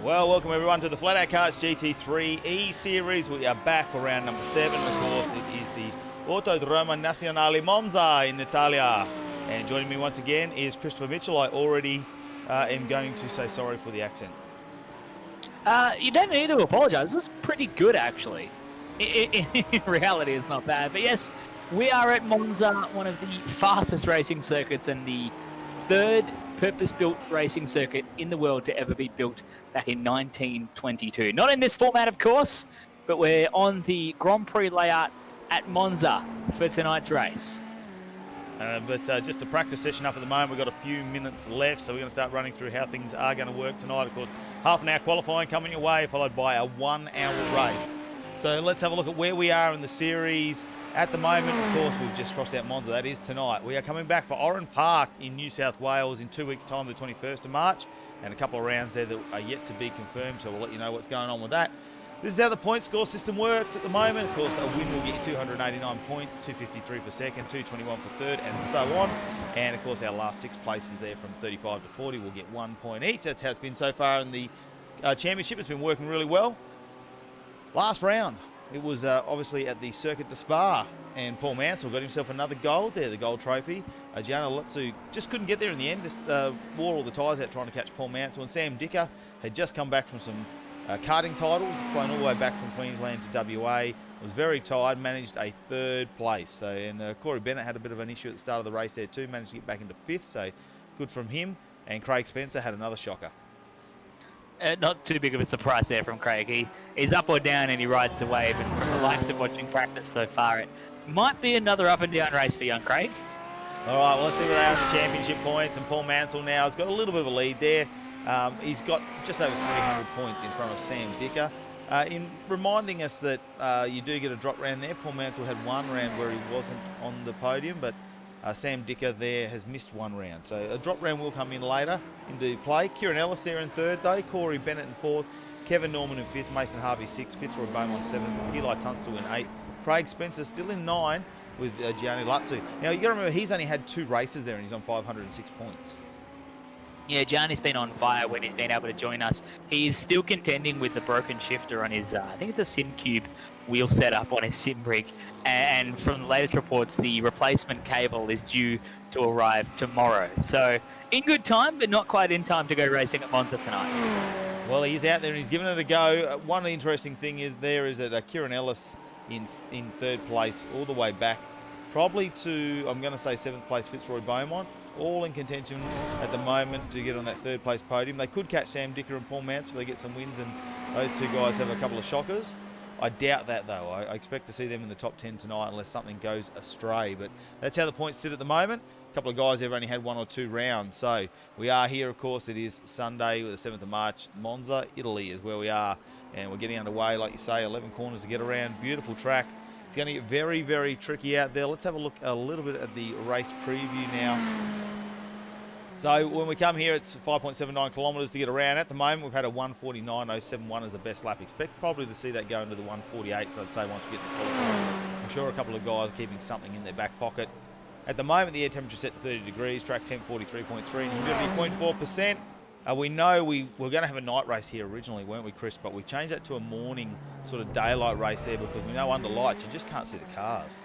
Well, welcome everyone to the FLATOUT KARTS GT3 E-Series. We are back for round number 7. Of course, it is the Autodromo Nazionale Monza in Italia. And joining me once again is Christopher Mitchell. I already am going to say sorry for the accent. You don't need to apologise. This is pretty good, actually. In reality, it's not bad. But yes, we are at Monza, one of the fastest racing circuits and the third purpose-built racing circuit in the world to ever be built back in 1922. Not in this format, of course, but we're on the Grand Prix layout at Monza for tonight's race. But just a practice session up at the moment. We've got a few minutes left, so we're going to start running through how things are going to work tonight. Of course, half an hour qualifying coming your way, followed by a 1 hour race. So let's have a look at where we are in the series. At the moment, of course, we've just crossed out Monza. That is tonight. We are coming back for Oran Park in New South Wales in 2 weeks' time, the 21st of March, and a couple of rounds there that are yet to be confirmed, so we'll let you know what's going on with that. This is how the point score system works at the moment. Of course, a win will get you 289 points, 253 for second, 221 for third, and so on. And, of course, our last 6 places there from 35 to 40 will get 1 point each. That's how it's been so far in the championship. It's been working really well. Last round, it was obviously at the Circuit de Spa, and Paul Mansell got himself another gold there, the gold trophy. Gianna Lutzu just couldn't get there in the end, just wore all the tyres out trying to catch Paul Mansell. And Sam Dicker had just come back from some karting titles, flown all the way back from Queensland to WA, was very tired, managed a 3rd place. So, and Corey Bennett had a bit of an issue at the start of the race there too, managed to get back into 5th, so good from him. And Craig Spencer had another shocker. Not too big of a surprise there from Craig. He's up or down and he rides a wave, and from the likes of watching practice so far, it might be another up and down race for young Craig. All right, well, let's see where they are in the championship points, and Paul Mansell now has got a little bit of a lead there. He's got just over 300 points in front of Sam Dicker. In reminding us that you do get a drop round there, Paul Mansell had 1 round where he wasn't on the podium, but Sam Dicker there has missed 1 round. So a drop round will come in later into play. Kieran Ellis there in 3rd though, Corey Bennett in 4th, Kevin Norman in 5th, Mason Harvey 6th, Fitzroy Beaumont 7th, Eli Tunstall in 8th, Craig Spencer still in 9 with Gianni Lutzu. Now you got to remember he's only had 2 races there and he's on 506 points. Yeah, Gianni's been on fire when he's been able to join us. He is still contending with the broken shifter on his, I think it's a SimCube wheel setup on his sim rig. And from the latest reports, the replacement cable is due to arrive tomorrow. So in good time, but not quite in time to go racing at Monza tonight. Well, he's out there and he's giving it a go. One interesting thing is that Kieran Ellis in 3rd place all the way back, probably to, I'm going to say 7th place Fitzroy Beaumont. All in contention at the moment to get on that 3rd place podium. They could catch Sam Dicker and Paul Mansell if they get some wins and those 2 guys have a couple of shockers. I doubt that though. I expect to see them in the top 10 tonight unless something goes astray. But that's how the points sit at the moment. A couple of guys have only had 1 or 2 rounds. So we are here, of course. It is Sunday, the 7th of March. Monza, Italy is where we are. And we're getting underway, like you say, 11 corners to get around. Beautiful track. It's going to get very, very tricky out there. Let's have a look a little bit at the race preview now. So when we come here, it's 5.79 kilometres to get around. At the moment, we've had a 1:49.071 as the best lap. Expect probably to see that go into the 1:48s, I'd say, once we get to qualifying. I'm sure a couple of guys are keeping something in their back pocket. At the moment, the air temperature set to 30 degrees, track temp 43.3, and humidity 0.4%. We know we were going to have a night race here originally, weren't we, Chris? But we changed that to a morning sort of daylight race there because we know under lights you just can't see the cars.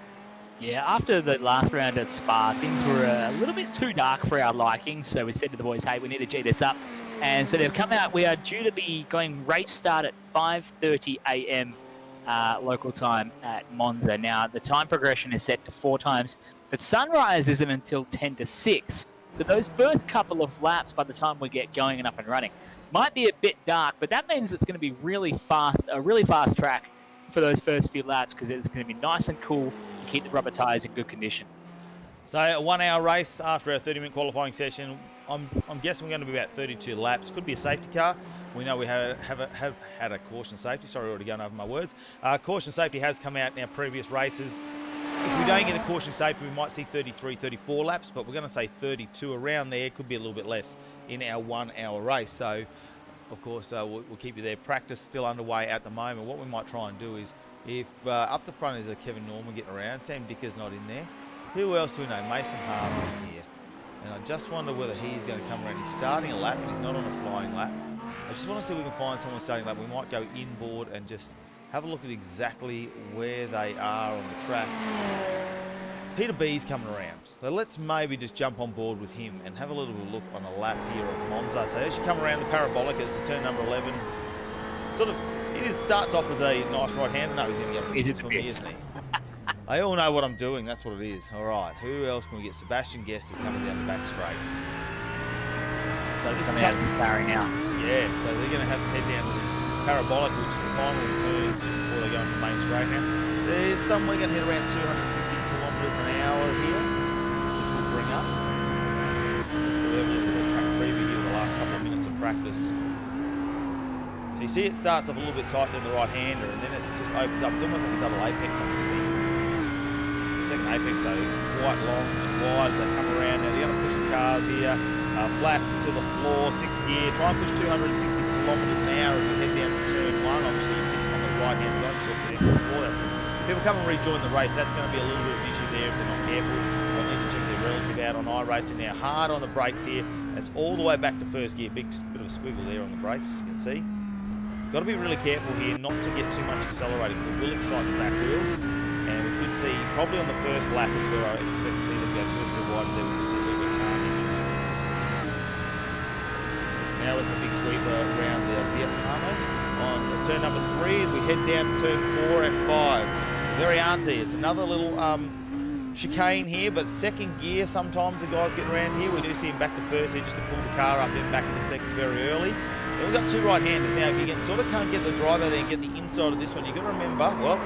Yeah, after the last round at Spa, things were a little bit too dark for our liking, so we said to the boys, hey, we need to G this up. And so they've come out. We are due to be going race start at 5:30 a.m. Local time at Monza. Now, the time progression is set to 4 times, but sunrise isn't until 10 to 6. So those first couple of laps, by the time we get going and up and running, might be a bit dark, but that means it's going to be really fast, a really fast track for those first few laps because it's going to be nice and cool and keep the rubber tyres in good condition. So a 1 hour race after our 30-minute qualifying session. I'm guessing we're going to be about 32 laps. Could be a safety car. We know we have had a caution safety. Sorry, already going over my words. Caution safety has come out in our previous races. If we don't get a caution safety, we might see 33, 34 laps, but we're going to say 32 around there. Could be a little bit less in our 1 hour race. So, of course, we'll keep you there. Practice still underway at the moment. What we might try and do is, if up the front is a Kevin Norman getting around, Sam Dicker's not in there. Who else do we know? Mason Harvey is here. And I just wonder whether he's going to come around. He's starting a lap, but he's not on a flying lap. I just want to see if we can find someone starting lap. We might go inboard and just have a look at exactly where they are on the track. Peter B's coming around, so let's maybe just jump on board with him and have a little look on a lap here at Monza. So as you come around the parabolic, this is turn number 11. Sort of, it starts off as a nice right-hander. No, he's going to get it from me, isn't he? I all know what I'm doing, that's what it is. All right, who else can we get? Sebastian Guest is coming down the back straight. So this coming out of this barrier now. Yeah, so they're going to have to head down to this parabolic, which is the final turn just before they go into the main straight now. There's somewhere going to hit around 250 kilometres an hour here, which will bring up. We'll have a look at the track preview here the last couple of minutes of practice. So you see it starts off a little bit tight in the right-hander, and then it just opens up. It's almost like a double apex on this thing. The second apex, so quite long and wide as they come around. Now they're going to push the cars here. Flat to the floor, 6th gear, try and push 260 kilometres an hour as we head down to turn 1. Obviously, it's on the right-hand side, so before that says people come and rejoin the race. That's going to be a little bit of an issue there if they're not careful. They'll need to check their relative out on iRacing. Now, hard on the brakes here. That's all the way back to first gear. Big bit of a squiggle there on the brakes, as you can see. Got to be really careful here not to get too much accelerating because it will excite the back wheels. And we could see, probably on the first lap is where I expect to see them go 2 or 3 wide, there we could see a little bit of carnage. Now it's a big sweeper around the Biasano on turn number 3 as we head down to turn 4 and 5. Very auntie. It's another little chicane here, but second gear sometimes the guys getting around here. We do see him back to first here just to pull the car up, then back into second very early. Then we've got 2 right-handers. Now if you can't get the driver there and get the inside of this one, you've got to remember, well,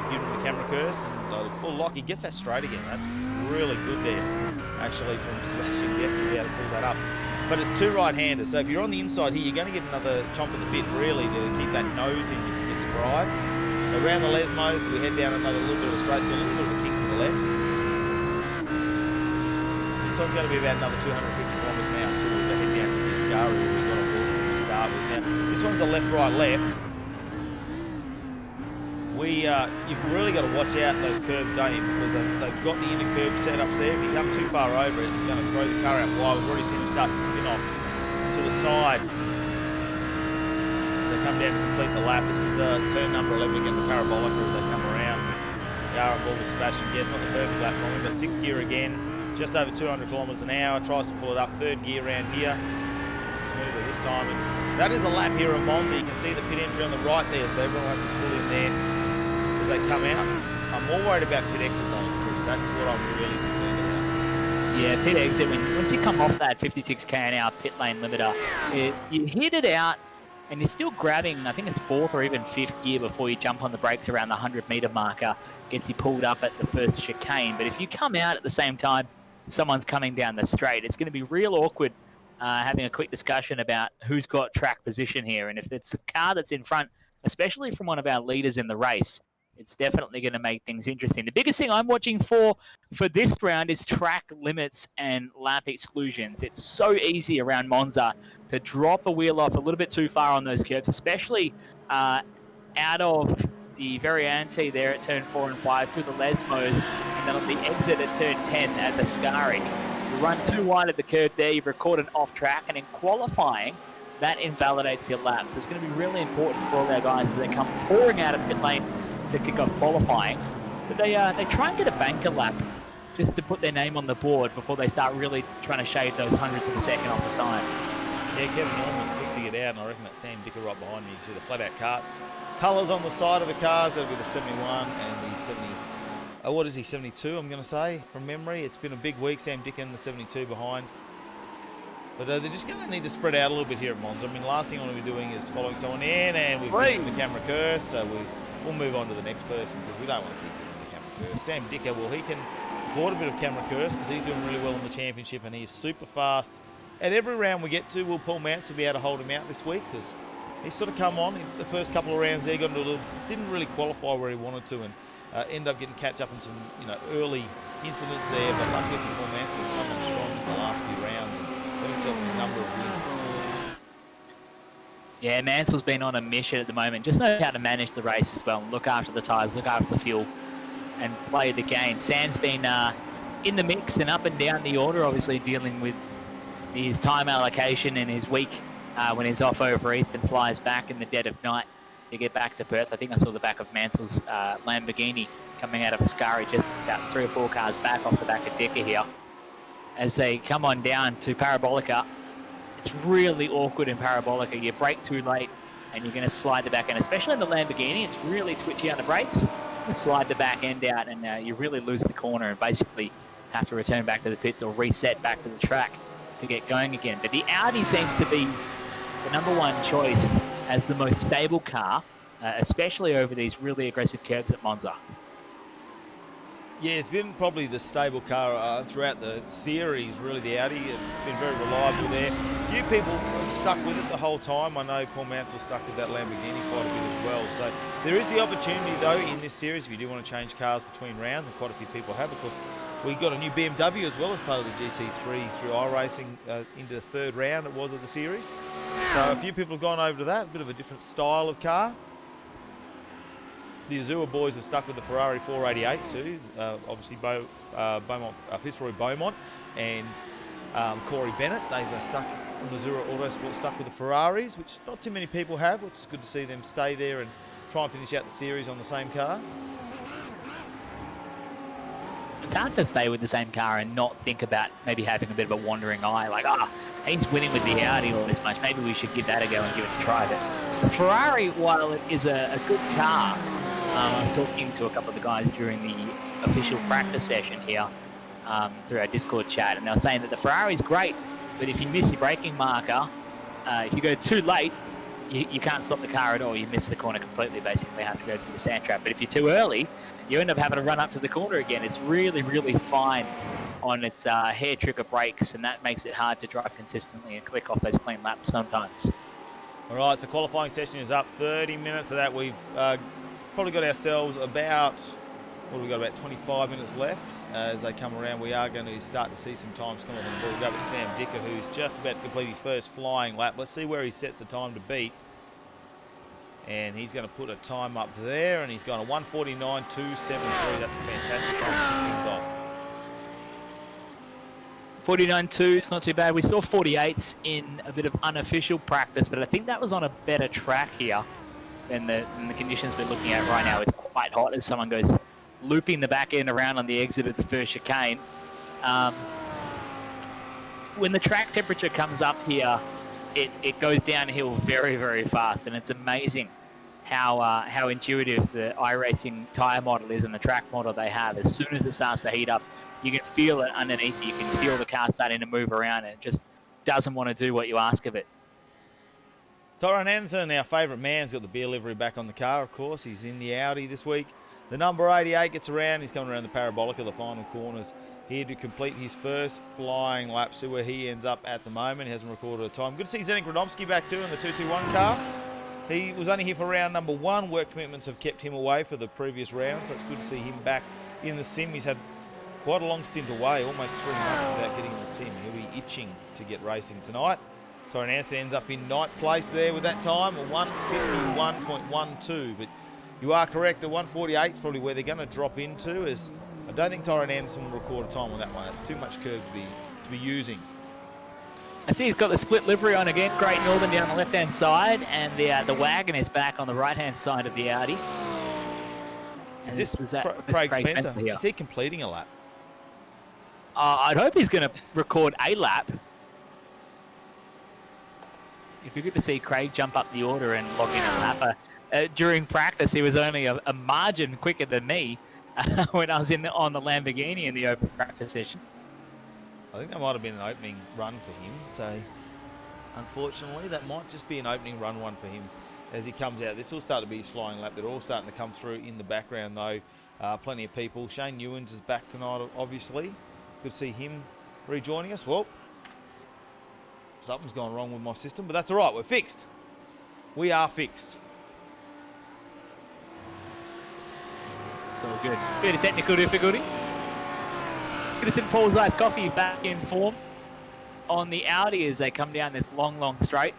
give him the camera curse and full lock. He gets that straight again. That's really good there, actually, from Sebastian Guest to be able to pull that up. But it's 2 right-handers, so if you're on the inside here, you're going to get another chomp of the bit, really, to keep that nose in the drive. So around the Lesmos, we head down another little bit of a straight, so a little bit of a kick to the left. This one's going to be about another 250 kilometres an hour too, as they head down to the Ascari where we've got a ball to start with. Now, this one's a left, right, left. You've really got to watch out those curves, don't you? Because they've got the inner curb setups there. If you come too far over it, it's going to throw the car out wide. We've already seen them start to spin off to the side. They come down to complete the lap. This is the turn number 11 again, the parabolic as they come around. They are on board with Sebastian Guest, not the perfect lap for him, but 6th gear again, just over 200 kilometres an hour. Tries to pull it up, 3rd gear around here. Smoother this time. And that is a lap here at Monza. You can see the pit entry on the right there, so everyone will have to pull in there as they come out. I'm more worried about pit exit though, Chris. That's what I'm really concerned about. Yeah, pit exit, once you come off that 56k an hour pit lane limiter, you hit it out and you're still grabbing, I think it's 4th or even 5th gear before you jump on the brakes around the 100-metre marker, gets you pulled up at the first chicane. But if you come out at the same time someone's coming down the straight, it's going to be real awkward having a quick discussion about who's got track position here. And if it's a car that's in front, especially from one of our leaders in the race, it's definitely going to make things interesting. The biggest thing I'm watching for this round is track limits and lap exclusions. It's so easy around Monza to drop a wheel off a little bit too far on those curves, especially out of the very ante there at turn 4 and 5 through the Lesmos, and then on the exit at turn 10 at the Ascari. You run too wide at the curve there, you've recorded off track, and in qualifying, that invalidates your lap. So it's going to be really important for all our guys as they come pouring out of pit lane to kick off qualifying. But they try and get a banker lap just to put their name on the board before they start really trying to shave those hundredths of a second off the time. Yeah, Kevin Norman's quick to get out, and I reckon that's Sam Dicker right behind me. You see the flat-out karts. Colours on the side of the cars, that'll be the 71 and the 70. What is he, 72, I'm going to say, from memory. It's been a big week, Sam Dicker and the 72 behind. But they're just going to need to spread out a little bit here at Monza. I mean, the last thing I want to be doing is following someone in, and we've got the camera curse, so we'll move on to the next person because we don't want to keep doing the camera curse. Sam Dicker, well, he can afford a bit of camera curse because he's doing really well in the championship and he's super fast. At every round we get to, Will Paul Mance will be able to hold him out this week because he's sort of come on in the first couple of rounds there, got into a little, didn't really qualify where he wanted to, and end up getting catch up in some early incidents there. But luckily Paul Mance has come on strong in the last few rounds and got himself a number of wins. Yeah, Mansell's been on a mission at the moment. Just knows how to manage the race as well. Look after the tyres, look after the fuel, and play the game. Sam's been in the mix and up and down the order, obviously dealing with his time allocation and his week when he's off over east and flies back in the dead of night to get back to Perth. I think I saw the back of Mansell's Lamborghini coming out of Ascari just about 3 or 4 cars back off the back of Dicker here. As they come on down to Parabolica, it's really awkward in Parabolica. You brake too late and you're going to slide the back end, especially in the Lamborghini. It's really twitchy on the brakes. You slide the back end out and you really lose the corner and basically have to return back to the pits or reset back to the track to get going again. But the Audi seems to be the #1 choice as the most stable car, especially over these really aggressive curves at Monza. Yeah, it's been probably the stable car throughout the series, really, the Audi. It's been very reliable there. A few people have stuck with it the whole time. I know Paul Mansell stuck with that Lamborghini quite a bit as well. So there is the opportunity, though, in this series, if you do want to change cars between rounds, and quite a few people have, of course. We got a new BMW as well as part of the GT3 through iRacing into the 3rd round it was of the series. So a few people have gone over to that, a bit of a different style of car. The Azure boys have stuck with the Ferrari 488 too. Obviously Fitzroy Beaumont and Corey Bennett. They've stuck on Azure Autosport, stuck with the Ferraris, which not too many people have, which is good to see them stay there and try and finish out the series on the same car. It's hard to stay with the same car and not think about maybe having a bit of a wandering eye, like, he's winning with the Audi all this much, maybe we should give that a go and give it a try. But the Ferrari, while it is a good car, I was talking to a couple of the guys during the official practice session here through our Discord chat, and they were saying that the Ferrari's great, but if you miss your braking marker, if you go too late, you can't stop the car at all. You miss the corner completely, basically have to go through the sand trap. But if you're too early, you end up having to run up to the corner again. It's really, really fine on its hair trigger brakes, and that makes it hard to drive consistently and click off those clean laps sometimes. All right, so qualifying session is up. 30 minutes of that. We've probably got ourselves about, what have we got, about 25 minutes left. As they come around, we are going to start to see some times come off on the board. We'll go with Sam Dicker, who's just about to complete his first flying lap. Let's see where he sets the time to beat. And he's going to put a time up there, and he's gone a 1:49.273. That's a fantastic time to kick things off. 49.2, it's not too bad. We saw 48s in a bit of unofficial practice, but I think that was on a better track here than the conditions we're looking at right now. It's quite hot as someone goes looping the back end around on the exit of the first chicane. When the track temperature comes up here, it goes downhill very, very fast, and it's amazing how intuitive the iRacing tyre model is and the track model they have. As soon as it starts to heat up, you can feel it underneath you. You can feel the car starting to move around, and it just doesn't want to do what you ask of it. Tyrone Anderson, our favourite man, has got the beer livery back on the car, of course. He's in the Audi this week. The number 88 gets around. He's coming around the Parabolica, the final corners, here to complete his first flying lap. See where he ends up at the moment. He hasn't recorded a time. Good to see Zdeněk Radomski back too in the 221 car. He was only here for round number 1. Work commitments have kept him away for the previous round, so it's good to see him back in the sim. He's had quite a long stint away, almost 3 months without getting in the sim. He'll be itching to get racing tonight. Tyrone Anderson ends up in 9th place there with that time, a 1:51.12. But you are correct, a 1:48 is probably where they're going to drop into, as I don't think Tyrone Anderson will record a time on that one. It's too much curve to be using. I see he's got the split livery on again. Great Northern down the left-hand side, and the wagon is back on the right-hand side of the Audi. And is this Craig Spencer? Here. Is he completing a lap? I'd hope he's going to record a lap. It'd be good to see Craig jump up the order and log in a lap. During practice, he was only a margin quicker than me when I was on the Lamborghini in the open practice session. I think that might have been an opening run for him. So, unfortunately, that might just be an opening run one for him as he comes out. This will start to be his flying lap. They're all starting to come through in the background, though. Plenty of people. Shane Newens is back tonight, obviously. Good to see him rejoining us. Well, something's gone wrong with my system, but that's all right. We're fixed. We are fixed. It's all good. Bit of technical difficulty. Good to see Paul's Life Coffee back in form on the Audi as they come down this long, long straight.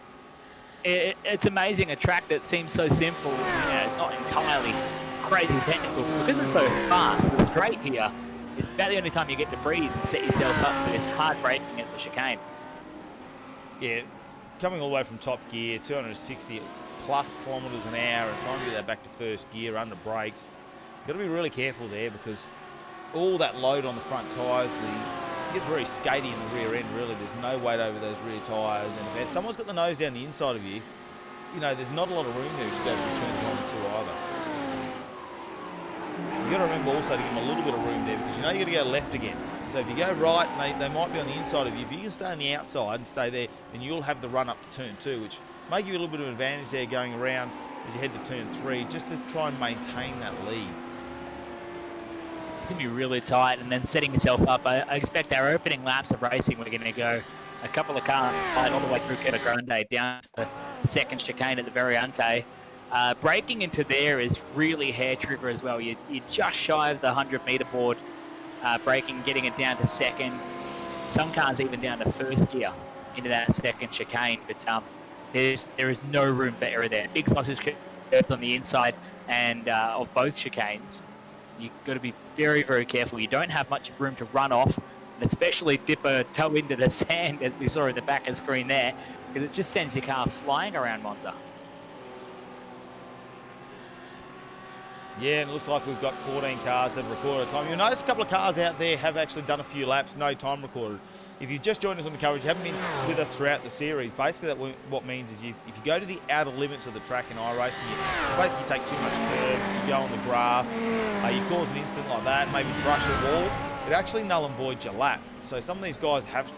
It's amazing, a track that seems so simple. You know, it's not entirely crazy technical. Because it's so fast, the straight here is about the only time you get to breathe and set yourself up for this hard braking at the chicane. Yeah, coming all the way from top gear, 260 plus kilometres an hour, and trying to get that back to first gear under brakes. You've got to be really careful there because all that load on the front tyres, it gets very skatey in the rear end, really. There's no weight over those rear tyres. And if someone's got the nose down the inside of you, you know, there's not a lot of room there to go from turn 1 and 2 either. You've got to remember also to give them a little bit of room there because you know you've got to go left again. So if you go right, they might be on the inside of you. If you can stay on the outside and stay there, then you'll have the run up to turn 2, which may give you a little bit of an advantage there going around as you head to turn 3, just to try and maintain that lead. It's going to be really tight, and then setting yourself up. I expect our opening laps of racing, we're going to go a couple of cars all the way through Quebec Grande down to the second chicane at the Variante. Braking into there is really hair trigger as well. You're just shy of the 100-meter board. Braking, getting it down to second. Some cars even down to first gear into that second chicane. But there is no room for error there. Big sausage curve on the inside and of both chicanes. You've got to be very, very careful. You don't have much room to run off, and especially dip a toe into the sand, as we saw in the back of the screen there, because it just sends your car flying around Monza. Yeah, and it looks like we've got 14 cars that have recorded a time. You'll notice a couple of cars out there have actually done a few laps, no time recorded. If you've just joined us on the coverage, you haven't been with us throughout the series, basically what means is if you go to the outer limits of the track in iRacing, you basically take too much curve, you go on the grass, you cause an incident like that, maybe brush a wall, it actually null and voids your lap. So some of these guys have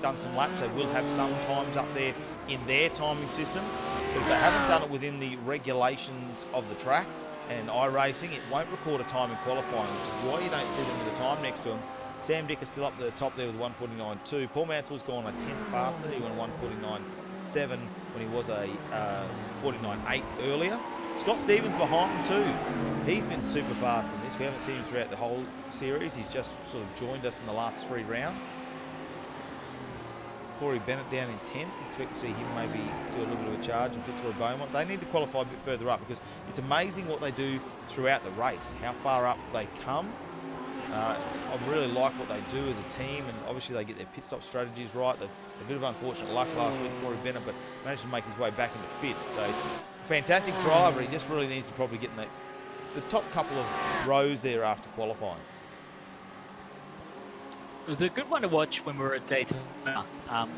done some laps, they will have some times up there in their timing system, but if they haven't done it within the regulations of the track and iRacing, it won't record a time in qualifying, which is why you don't see them with a time next to them. Sam Dick is still up at the top there with 1:49.2. Paul Mansell's gone a 10th faster. He went 1:49.7 when he was a 49.8 earlier. Scott Stevens behind him too. He's been super fast in this. We haven't seen him throughout the whole series. He's just sort of joined us in the last 3 rounds. Corey Bennett down in 10th. Expect to see him maybe do a little bit of a charge in Fitzroy Beaumont. They need to qualify a bit further up because it's amazing what they do throughout the race, how far up they come. I really like what they do as a team, and obviously they get their pit stop strategies right. A bit of unfortunate luck last week, Corey Bennett, but managed to make his way back into fifth. So fantastic driver. He just really needs to probably get in the top couple of rows there after qualifying. It was a good one to watch when we were at Daytona,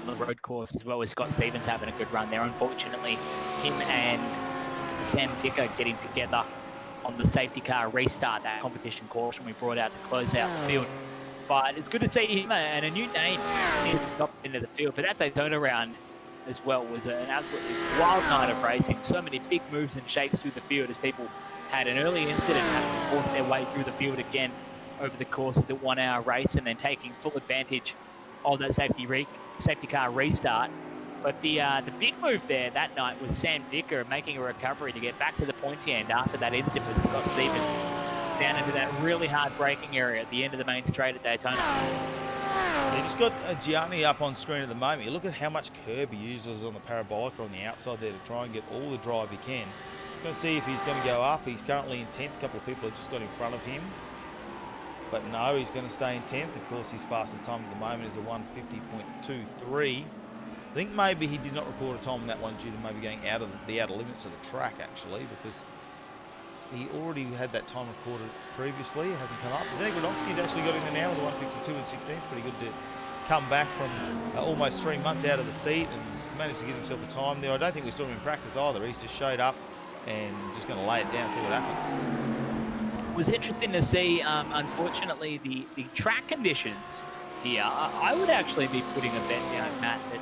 the road course as well, with Scott Stevens having a good run there. Unfortunately, him and Sam Dicker getting together on the safety car restart, that competition caution we brought out to close out the field. But it's good to see him and a new name into the field. But that Daytona round as well was an absolutely wild night of racing. So many big moves and shakes through the field as people had an early incident and had to force their way through the field again over the course of the 1 hour race, and then taking full advantage of that safety car restart. But the big move there that night was Sam Dicker making a recovery to get back to the pointy end after that incident with Scott Stevens down into that really hard braking area at the end of the main straight at Daytona. You just got Gianni up on screen at the moment. You look at how much curb he uses on the parabolic on the outside there to try and get all the drive he can. Going to see if he's going to go up. He's currently in 10th. A couple of people have just got in front of him. But no, he's going to stay in 10th. Of course, his fastest time at the moment is a 1:50.23. I think maybe he did not record a time on that one due to maybe going out of the outer limits of the track, actually, because he already had that time recorded previously. It hasn't come up. Zdenek Radomski's actually got in there now with a 1:52.16. Pretty good to come back from almost 3 months out of the seat and managed to get himself a time there. I don't think we saw him in practice either. He's just showed up and just going to lay it down and see what happens. It was interesting to see, unfortunately, the track conditions here. I would actually be putting a bet down, Matt, that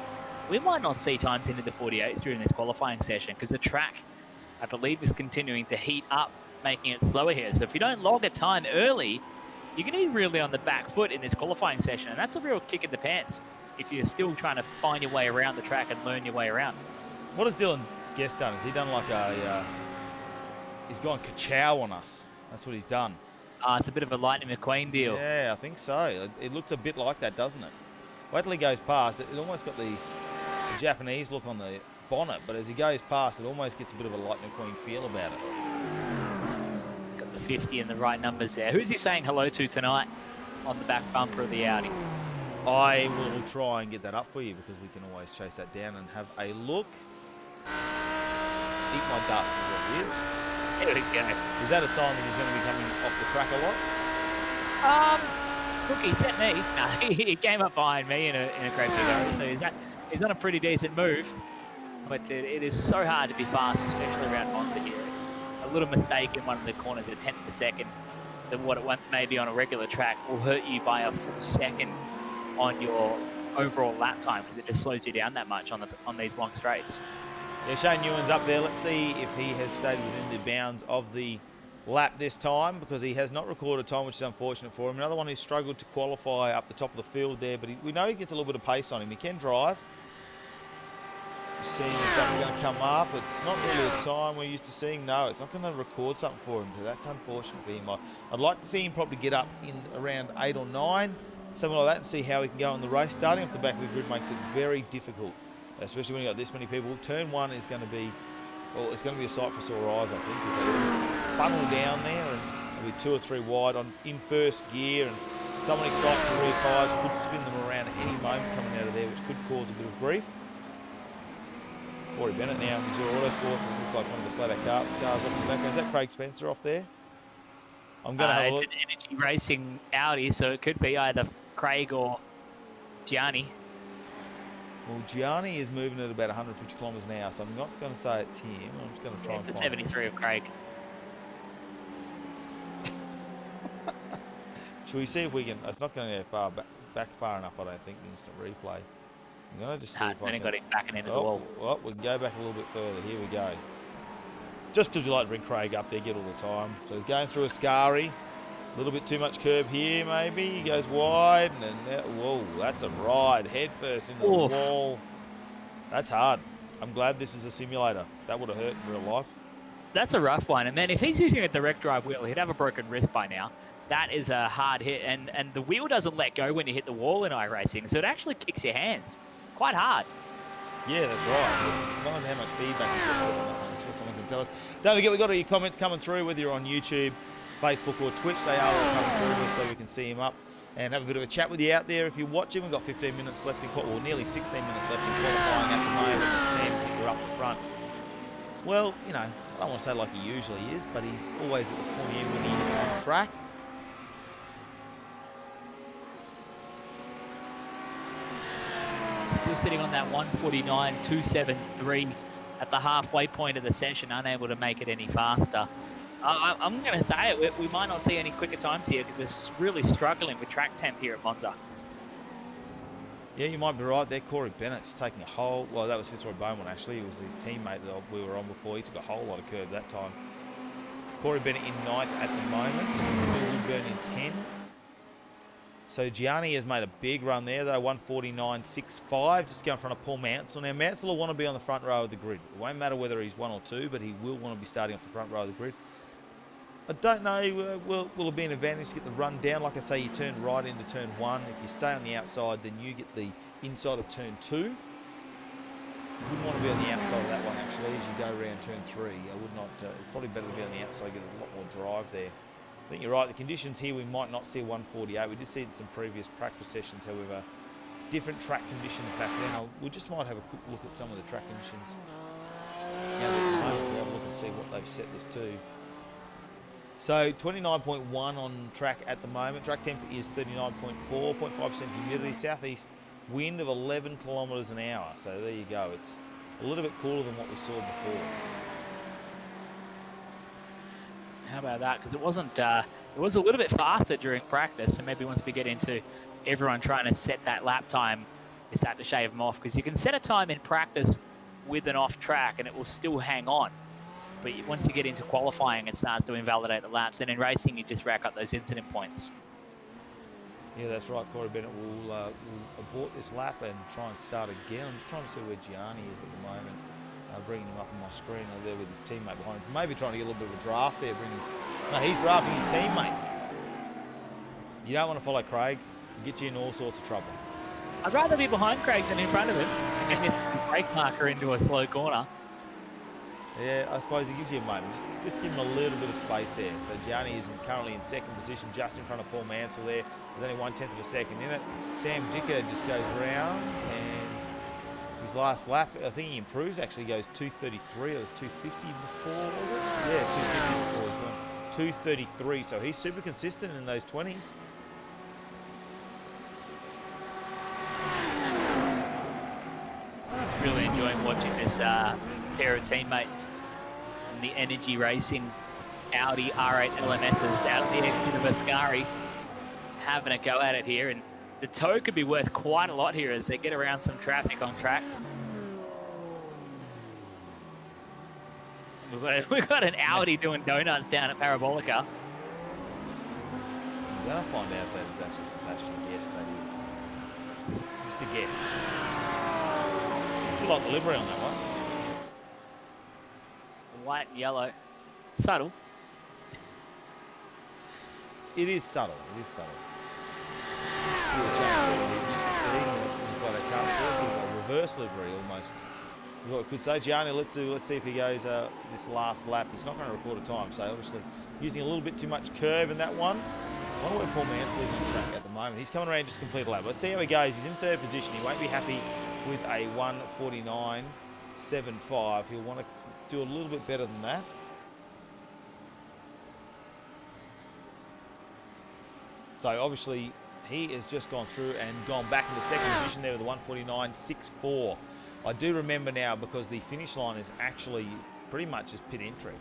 we might not see times into the 48s during this qualifying session because the track, I believe, is continuing to heat up, making it slower here. So if you don't log a time early, you're going to be really on the back foot in this qualifying session. And that's a real kick in the pants if you're still trying to find your way around the track and learn your way around. What has Dylan Guest done? Has he done like he's gone ka-chow on us? That's what he's done. It's a bit of a Lightning McQueen deal. Yeah, I think so. It looks a bit like that, doesn't it? Wait till he goes past. It almost got the Japanese look on the bonnet, but as he goes past, it almost gets a bit of a Lightning McQueen feel about it. He's got the 50 and the right numbers there. Who's he saying hello to tonight on the back bumper of the Audi? I will try and get that up for you because we can always chase that down and have a look. Eat my dust is what it is. There we go. Is that a sign that he's going to be coming off the track a lot? Look, he sent me. No, he came up behind me in a great big hurry. So he's on a pretty decent move. But it is so hard to be fast, especially around Monza here. A little mistake in one of the corners at 10th per second than what it went maybe on a regular track will hurt you by a full second on your overall lap time because it just slows you down that much on these long straights. Yeah, Shane Ewan's up there. Let's see if he has stayed within the bounds of the lap this time because he has not recorded time, which is unfortunate for him. Another one who's struggled to qualify up the top of the field there, but we know he gets a little bit of pace on him. He can drive. Seeing if that's going to come up. It's not really a time we're used to seeing. No, it's not going to record something for him. So that's unfortunate for him. I'd like to see him probably get up in around 8 or 9, something like that, and see how he can go in the race. Starting off the back of the grid makes it very difficult, especially when you've got this many people. Turn 1 is going to be, well, it's going to be a sight for sore eyes, I think. If they funnel down there and there'll be 2 or 3 wide in first gear, and someone excites the rear tyres could spin them around at any moment coming out of there, which could cause a bit of grief. Corey Bennett now, Missouri Autosports, it looks like one of the FLATOUT KARTS cars off the back. Is that Craig Spencer off there? I'm going to have a look. It's an Energy Racing Audi, so it could be either Craig or Gianni. Well, Gianni is moving at about 150 kilometres an hour, so I'm not going to say it's him. I'm just going to try and find It's a 73 of Craig. Shall we see if we can... It's not going to go back far enough, I don't think, the instant replay. I'm going to just see if I can... got it backing into the wall. Well, we can go back a little bit further. Here we go. Just because we like to bring Craig up there, get all the time. So he's going through a Scari. A little bit too much curb here, maybe. He goes wide, and then... Whoa, that's a ride. Head first into the wall. That's hard. I'm glad this is a simulator. That would have hurt in real life. That's a rough one. And then if he's using a direct drive wheel, he'd have a broken wrist by now. That is a hard hit. And the wheel doesn't let go when you hit the wall in iRacing, so it actually kicks your hands. Quite hard. Yeah, that's right. I wonder how much feedback is just sitting on that one. I'm sure someone can tell us. Don't forget, we've got all your comments coming through, whether you're on YouTube, Facebook or Twitch. They are all coming through so we can see them up and have a bit of a chat with you out there. If you're watching, we've got 15 minutes left in well, nearly 16 minutes left in qualifying at the moment. Sam Ticker up the front. Well, you know, I don't want to say like he usually is, but he's always at the point here when he's on track. Still sitting on that 149.273 at the halfway point of the session, unable to make it any faster. I'm going to say it, we might not see any quicker times here because we're really struggling with track temp here at Monza. Yeah, you might be right there. Corey Bennett just taking a whole... Well, that was Fitzroy Bowman, actually. It was his teammate that we were on before. He took a whole lot of curb that time. Corey Bennett in 9th at the moment. Will Woodburn in 10. So Gianni has made a big run there, though, 149.65, just to go in front of Paul Mansell. Now, Mansell will want to be on the front row of the grid. It won't matter whether he's 1 or 2, but he will want to be starting off the front row of the grid. I don't know, will it be an advantage to get the run down? Like I say, you turn right into turn 1. If you stay on the outside, then you get the inside of turn 2. You wouldn't want to be on the outside of that one, actually, as you go around turn 3. I would not, it's probably better to be on the outside, get a lot more drive there. I think you're right, the conditions here, we might not see 148. We did see it in some previous practice sessions, however, different track conditions back then. We just might have a quick look at some of the track conditions. Now, at the moment, we'll have a look and see what they've set this to. So 29.1 on track at the moment. Track temp is 39.4, 0.5% humidity, southeast wind of 11 kilometres an hour. So there you go. It's a little bit cooler than what we saw before. How about that? Because it wasn't. It was a little bit faster during practice, and maybe once we get into everyone trying to set that lap time, we start to shave them off. Because you can set a time in practice with an off track, and it will still hang on. But once you get into qualifying, it starts to invalidate the laps, and in racing, you just rack up those incident points. Yeah, that's right. Corey Bennett will abort this lap and try and start again. I'm just trying to see where Gianni is at the moment. Bringing him up on my screen over there with his teammate behind him. Maybe trying to get a little bit of a draft there. No, he's drafting his teammate. You don't want to follow Craig. It'll get you in all sorts of trouble. I'd rather be behind Craig than in front of him and miss his brake marker into a slow corner. Yeah, I suppose he gives you a moment. Just give him a little bit of space there. So Gianni is currently in second position, just in front of Paul Mansell there. There's only 1/10 of a second in it. Sam Dicker just goes round, and his last lap, I think he improves, actually goes 2:33. It was 2:50 before, was it? Yeah, 2:50 before. He's gone 2:33, so he's super consistent in those 20s. Really enjoying watching this pair of teammates in the Energy Racing Audi R8 Elementas out of the exit of Ascari, having a go at it here, and the tow could be worth quite a lot here as they get around some traffic on track. We've got an Audi doing donuts down at Parabolica. I'm going to find out that it's actually Sebastian Guest, that is. Mr. Guest. I like the livery on that one. White and yellow. Subtle. It is subtle. It is subtle. See the change that we used to see. We've got a car, a reverse livery almost. What I could say, Gianni, let's see if he goes this last lap. He's not going to record a time, so obviously using a little bit too much curve in that one. I wonder where Paul Mansell is on track at the moment. He's coming around just to complete a lap. Let's see how he goes. He's in third position. He won't be happy with a 1:49.75. He'll want to do a little bit better than that. So obviously he has just gone through and gone back into second position there with a 1:49.64. I do remember now, because the finish line is actually pretty much as pit entry.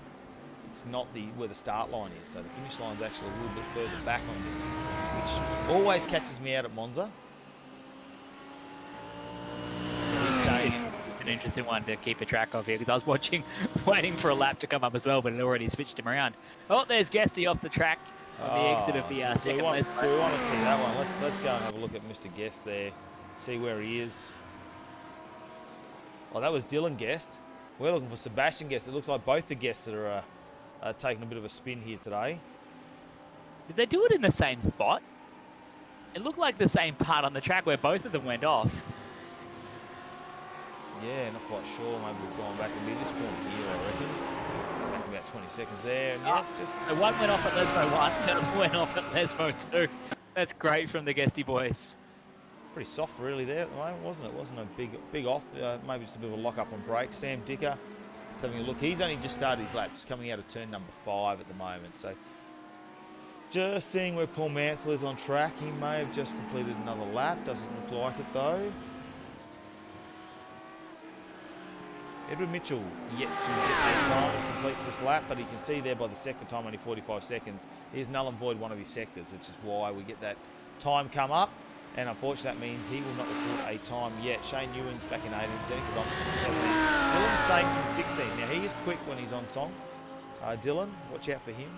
It's not where the start line is, so the finish line is actually a little bit further back on this, which always catches me out at Monza. It's an interesting one to keep a track of here, because I was waiting for a lap to come up as well, but it already switched him around. Oh, there's Guesty off the track on the exit of the second race. We want to see that one. Let's go and have a look at Mr. Guest there, see where he is. Oh, that was Dylan Guest. We're looking for Sebastian Guest. It looks like both the Guests that are taking a bit of a spin here today. Did they do it in the same spot? It looked like the same part on the track where both of them went off. Yeah, not quite sure. Maybe we've gone back and be this corner here, I reckon. Back about 20 seconds there. And yeah, just one went off at Lesmo 1, the other went off at Lesmo 2. That's great from the Guesty boys. pretty soft really there at the moment, wasn't it? Wasn't a big off. Maybe just a bit of a lock up on brakes. Sam Dicker, just having a look. He's only just started his lap, just coming out of turn number 5 at the moment. So just seeing where Paul Mansell is on track. He may have just completed another lap. Doesn't look like it though. Edward Mitchell yet to get that time as completes this lap, but he can see there by the sector time, only 45 seconds. He's null and void one of his sectors, which is why we get that time come up. And unfortunately, that means he will not record a time yet. Shane Ewan's back in 18, Zenica Thompson in 17. Dylan Saint in 16. Now, he is quick when he's on song. Dylan, watch out for him.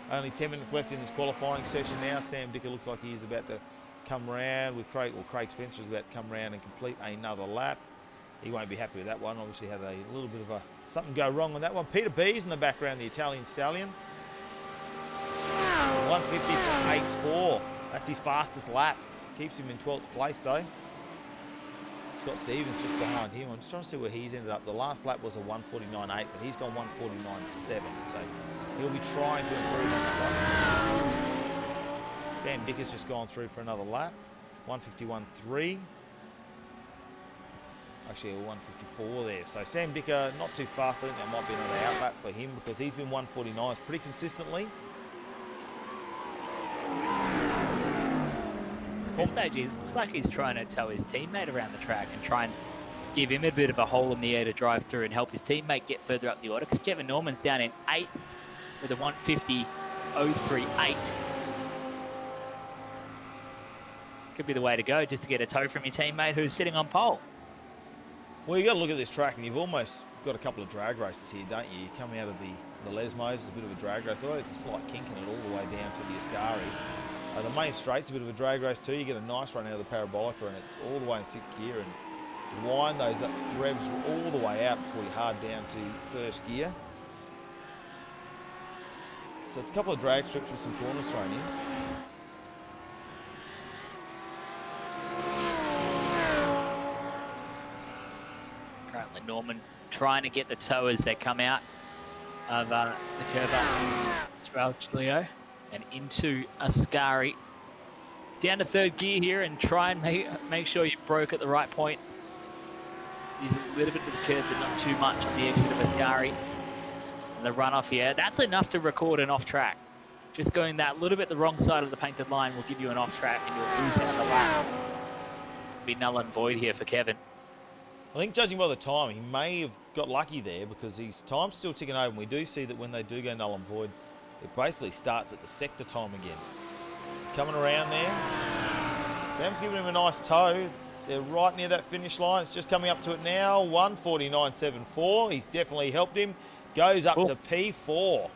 Only 10 minutes left in this qualifying session now. Sam Dicker looks like he's about to come round with Craig, or Craig Spencer is about to come round and complete another lap. He won't be happy with that one. Obviously had a little bit of something go wrong on that one. Peter B's in the background, the Italian stallion. 150.84. That's his fastest lap. Keeps him in 12th place though. Scott Stevens just behind him. I'm just trying to see where he's ended up. The last lap was a 149.8, but he's gone 149.7. So he'll be trying to improve on that one. Sam Dicker's just gone through for another lap. 151.3. Actually, a 154 there. So Sam Dicker, not too fast. I think that might be another outlap for him because he's been 149s pretty consistently. At this stage, it looks like he's trying to tow his teammate around the track and try and give him a bit of a hole in the air to drive through and help his teammate get further up the order, because Kevin Norman's down in 8th with a 150.038. Could be the way to go, just to get a tow from your teammate who's sitting on pole. Well, you got to look at this track, and you've almost got a couple of drag races here, don't you? You come out of the Lesmos, it's a bit of a drag race. Although there's a slight kink in it all the way down to the Ascari. The main straight's a bit of a drag race too. You get a nice run out of the Parabolica, and it's all the way in 6th gear, and wind those revs all the way out before you hard down to 1st gear. So it's a couple of drag strips with some corners thrown in. Currently Norman trying to get the toe as they come out of the curve up to Leo and into Ascari. Down to third gear here and try and make sure you broke at the right point. Use a little bit of the curve, but not too much on the exit of Ascari. And the runoff here, that's enough to record an off track. Just going that little bit the wrong side of the painted line will give you an off track and you'll lose out the lap. Be null and void here for Kevin. I think judging by the time, he may have got lucky there because his time's still ticking over. And we do see that when they do go null and void, it basically starts at the sector time again. He's coming around there. Sam's giving him a nice toe. They're right near that finish line. It's just coming up to it now. 1:49.74. He's definitely helped him. Goes up to P4.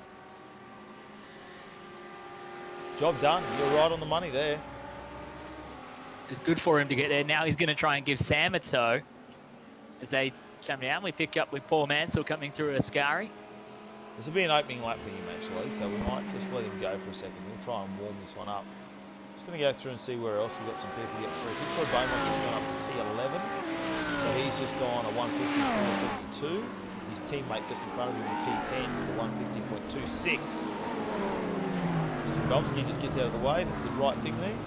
Job done. You're right on the money there. It's good for him to get there. Now he's going to try and give Sam a toe as they come down. We pick up with Paul Mansell coming through Ascari. This will be an opening lap for him actually, so we might just let him go for a second. We'll try and warm this one up. Just going to go through and see where else we've got some people to get through. Troy Beaumont's just gone up to P11, so he's just gone a 1:54.72. His teammate just in front of him in P10 with a 1:50.26. Mr. Domsky just gets out of the way. That's the right thing there.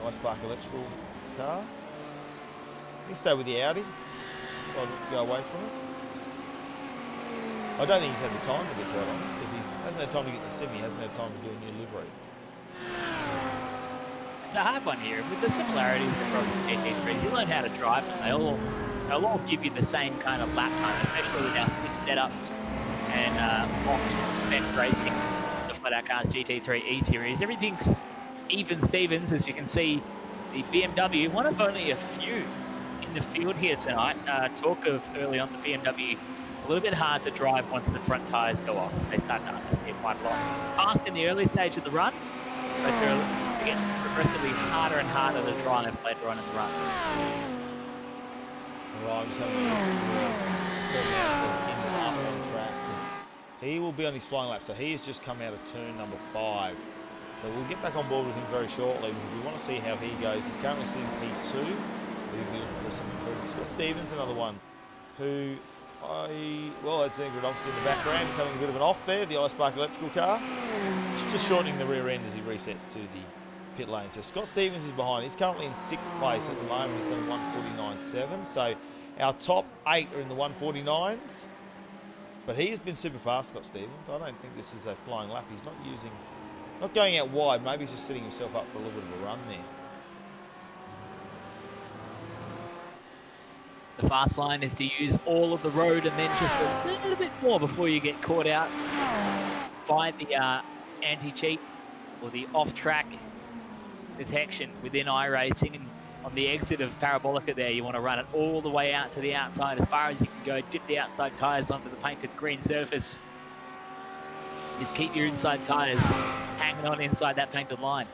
Nice Spark electrical car. He'll stay with the Audi, so I'll go away from it. I don't think he's had the time, to be quite honest. If he hasn't had time to get the sim, he hasn't had time to do a new livery. It's a hard one here. With the similarities across the GT3s, you learn how to drive them. They'll all give you the same kind of lap time, especially with our quick setups and mocked spec racing, the FLATOUT Cars GT3 E-Series. Everything's even Stevens, as you can see. The BMW, one of only a few in the field here tonight. Talk of early on the BMW, a little bit hard to drive once the front tyres go off. They start to understeer quite a lot. Fast in the early stage of the run, but they get progressively harder and harder to drive later on in the run. Well, I'm just having a look in the lap on track. He will be on his flying lap, so he has just come out of turn number 5. So we'll get back on board with him very shortly because we want to see how he goes. He's currently sitting P2. With some improvement. Scott Stevens, another one who well, that's Grodowski in the background. He's having a bit of an off there, the iSpark electrical car. Just shortening the rear end as he resets to the pit lane. So Scott Stevens is behind. He's currently in 6th place at the moment. He's done 1:49.7. So our top 8 are in the 1:49s. But he's been super fast, Scott Stevens. I don't think this is a flying lap. He's not going out wide. Maybe he's just setting himself up for a little bit of a run there. The fast line is to use all of the road and then just a little bit more before you get caught out by the anti-cheat or the off-track detection within iRacing. And on the exit of Parabolica there, you want to run it all the way out to the outside as far as you can go. Dip the outside tyres onto the painted green surface. Just keep your inside tyres hanging on inside that painted line.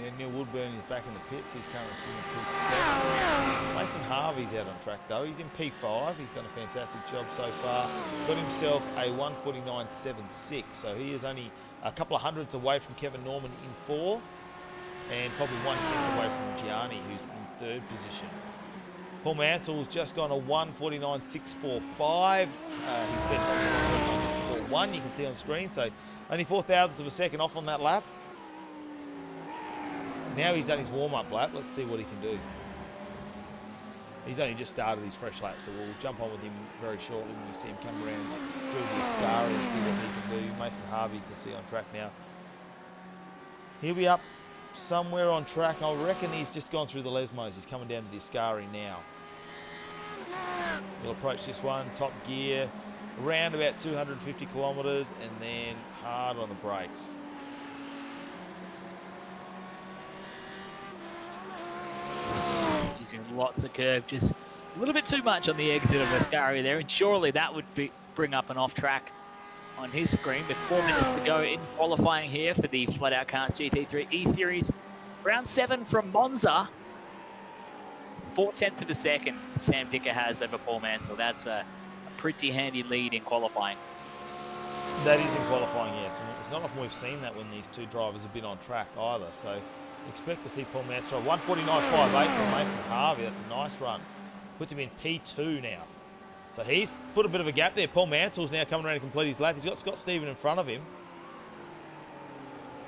Yeah, Neil Woodburn is back in the pits. He's currently sitting in P7. Mason Harvey's out on track though. He's in P5. He's done a fantastic job so far. Got himself a 1:49.76. So he is only a couple of hundredths away from Kevin Norman in 4. And probably 1/10 away from Gianni, who's in 3rd position. Paul Mansell's just gone a 1:49.645. His best on 1:49.641, you can see on screen. So only 0.04 of a second off on that lap. Now he's done his warm-up lap. Let's see what he can do. He's only just started his fresh lap, so we'll jump on with him very shortly when we see him come around through the Ascari and see what he can do. Mason Harvey you can see on track now. He'll be up somewhere on track. I reckon he's just gone through the Lesmos. He's coming down to the Ascari now. We'll approach this one, top gear, around about 250 kilometres, and then hard on the brakes. Using lots of curve, just a little bit too much on the exit of Ascari there, and surely that would bring up an off track on his screen with 4 minutes to go in qualifying here for the FLATOUT Cars GT3 E-Series. Round 7 from Monza. 0.4 of a second Sam Dicker has over Paul Mansell. That's a pretty handy lead in qualifying. That is in qualifying, yes. I mean, it's not often we've seen that when these two drivers have been on track either. So expect to see Paul Mansell 1:49.58 from Mason Harvey. That's a nice run. Puts him in P2 now. So he's put a bit of a gap there. Paul Mansell's now coming around to complete his lap. He's got Scott Stephen in front of him.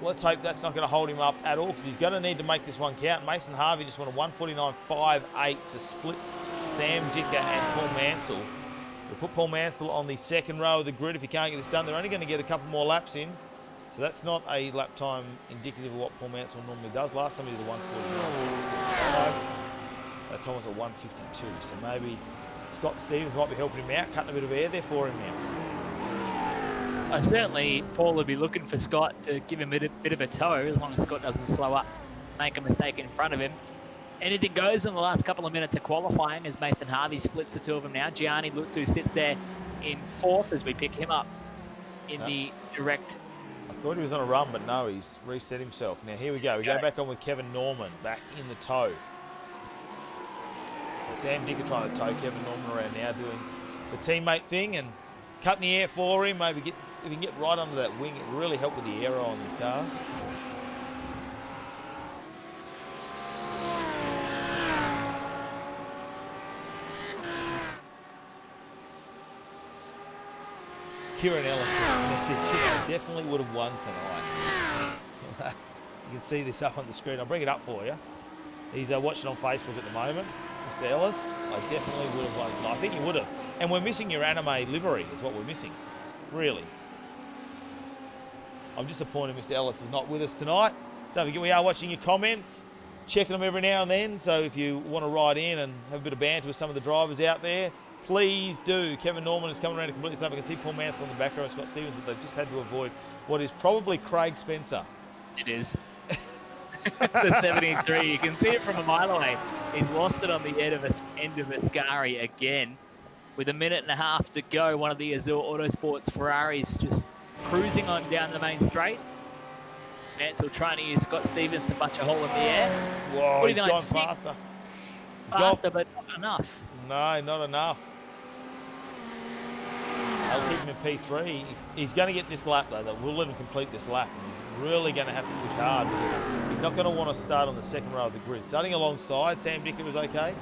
Let's hope that's not going to hold him up at all, because he's going to need to make this one count. Mason Harvey just won a 1:49.58 to split Sam Dicker and Paul Mansell. We'll put Paul Mansell on the second row of the grid if he can't get this done. They're only going to get a couple more laps in. So that's not a lap time indicative of what Paul Mansell normally does. Last time he did a 1:49.65. That time was a 1:52. So maybe Scott Stevens might be helping him out, cutting a bit of air there for him now. Certainly, Paul would be looking for Scott to give him a bit of a tow, as long as Scott doesn't slow up, make a mistake in front of him. Anything goes in the last couple of minutes of qualifying as Nathan Harvey splits the two of them now. Gianni Lutzu sits there in fourth as we pick him up in the direct. I thought he was on a run, but no, he's reset himself. Now here we go. We go back on with Kevin Norman, back in the tow. So Sam Dicker trying to tow Kevin Norman around now, doing the teammate thing and cutting the air for him. Maybe if he can get right under that wing, it will really help with the aero on these cars. Kieran Ellis message, definitely would have won tonight. You can see this up on the screen. I'll bring it up for you. He's watching on Facebook at the moment. Mr. Ellis, I definitely would have won tonight. I think you would have. And we're missing your anime livery is what we're missing. Really. I'm disappointed Mr. Ellis is not with us tonight. Don't forget we are watching your comments, checking them every now and then. So if you want to write in and have a bit of banter with some of the drivers out there, please do. Kevin Norman is coming around to complete this lap. I can see Paul Mansell on the back row and Scott Stevens, but they've just had to avoid what is probably Craig Spencer. It is. The 73. You can see it from a mile away. He's lost it on the end of Ascari again. With a minute and a half to go, one of the Azure Autosports Ferraris just cruising on down the main straight. Mansell trying to use Scott Stevens to punch a hole in the air. Whoa, he's gone faster. Faster, but not enough. No, not enough. I'll keep him in P3. He's going to get this lap, though. We'll let him complete this lap. And he's really going to have to push hard. He's not going to want to start on the second row of the grid. Starting alongside, Sam Dicker was okay.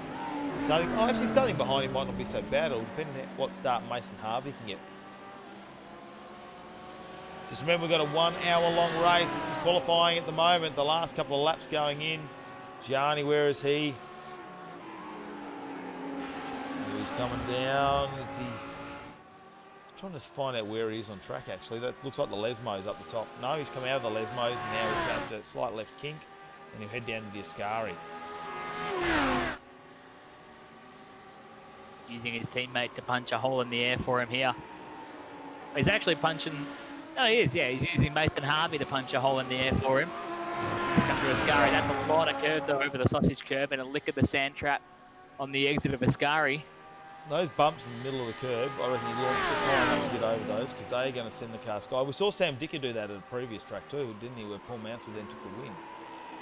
Actually starting behind him might not be so bad. It'll depend on what start Mason Harvey can get. Just remember, we've got a 1 hour long race. This is qualifying at the moment. The last couple of laps going in. Gianni, where is he? He's coming down. Is he... I'm trying to find out where he is on track, actually. That looks like the Lesmo's up the top. No, he's come out of the Lesmo's and now he's going to a slight left kink and he'll head down to the Ascari. Using his teammate to punch a hole in the air for him here. He's actually punching... Oh, he is, yeah. He's using Nathan Harvey to punch a hole in the air for him. To come through Ascari. That's a lot of curve, though, over the sausage curb and a lick of the sand trap on the exit of Ascari. Those bumps in the middle of the curb, I reckon you launched just high enough to get over those because they're going to send the car sky. We saw Sam Dicker do that at a previous track too, didn't he, where Paul Mansell then took the win.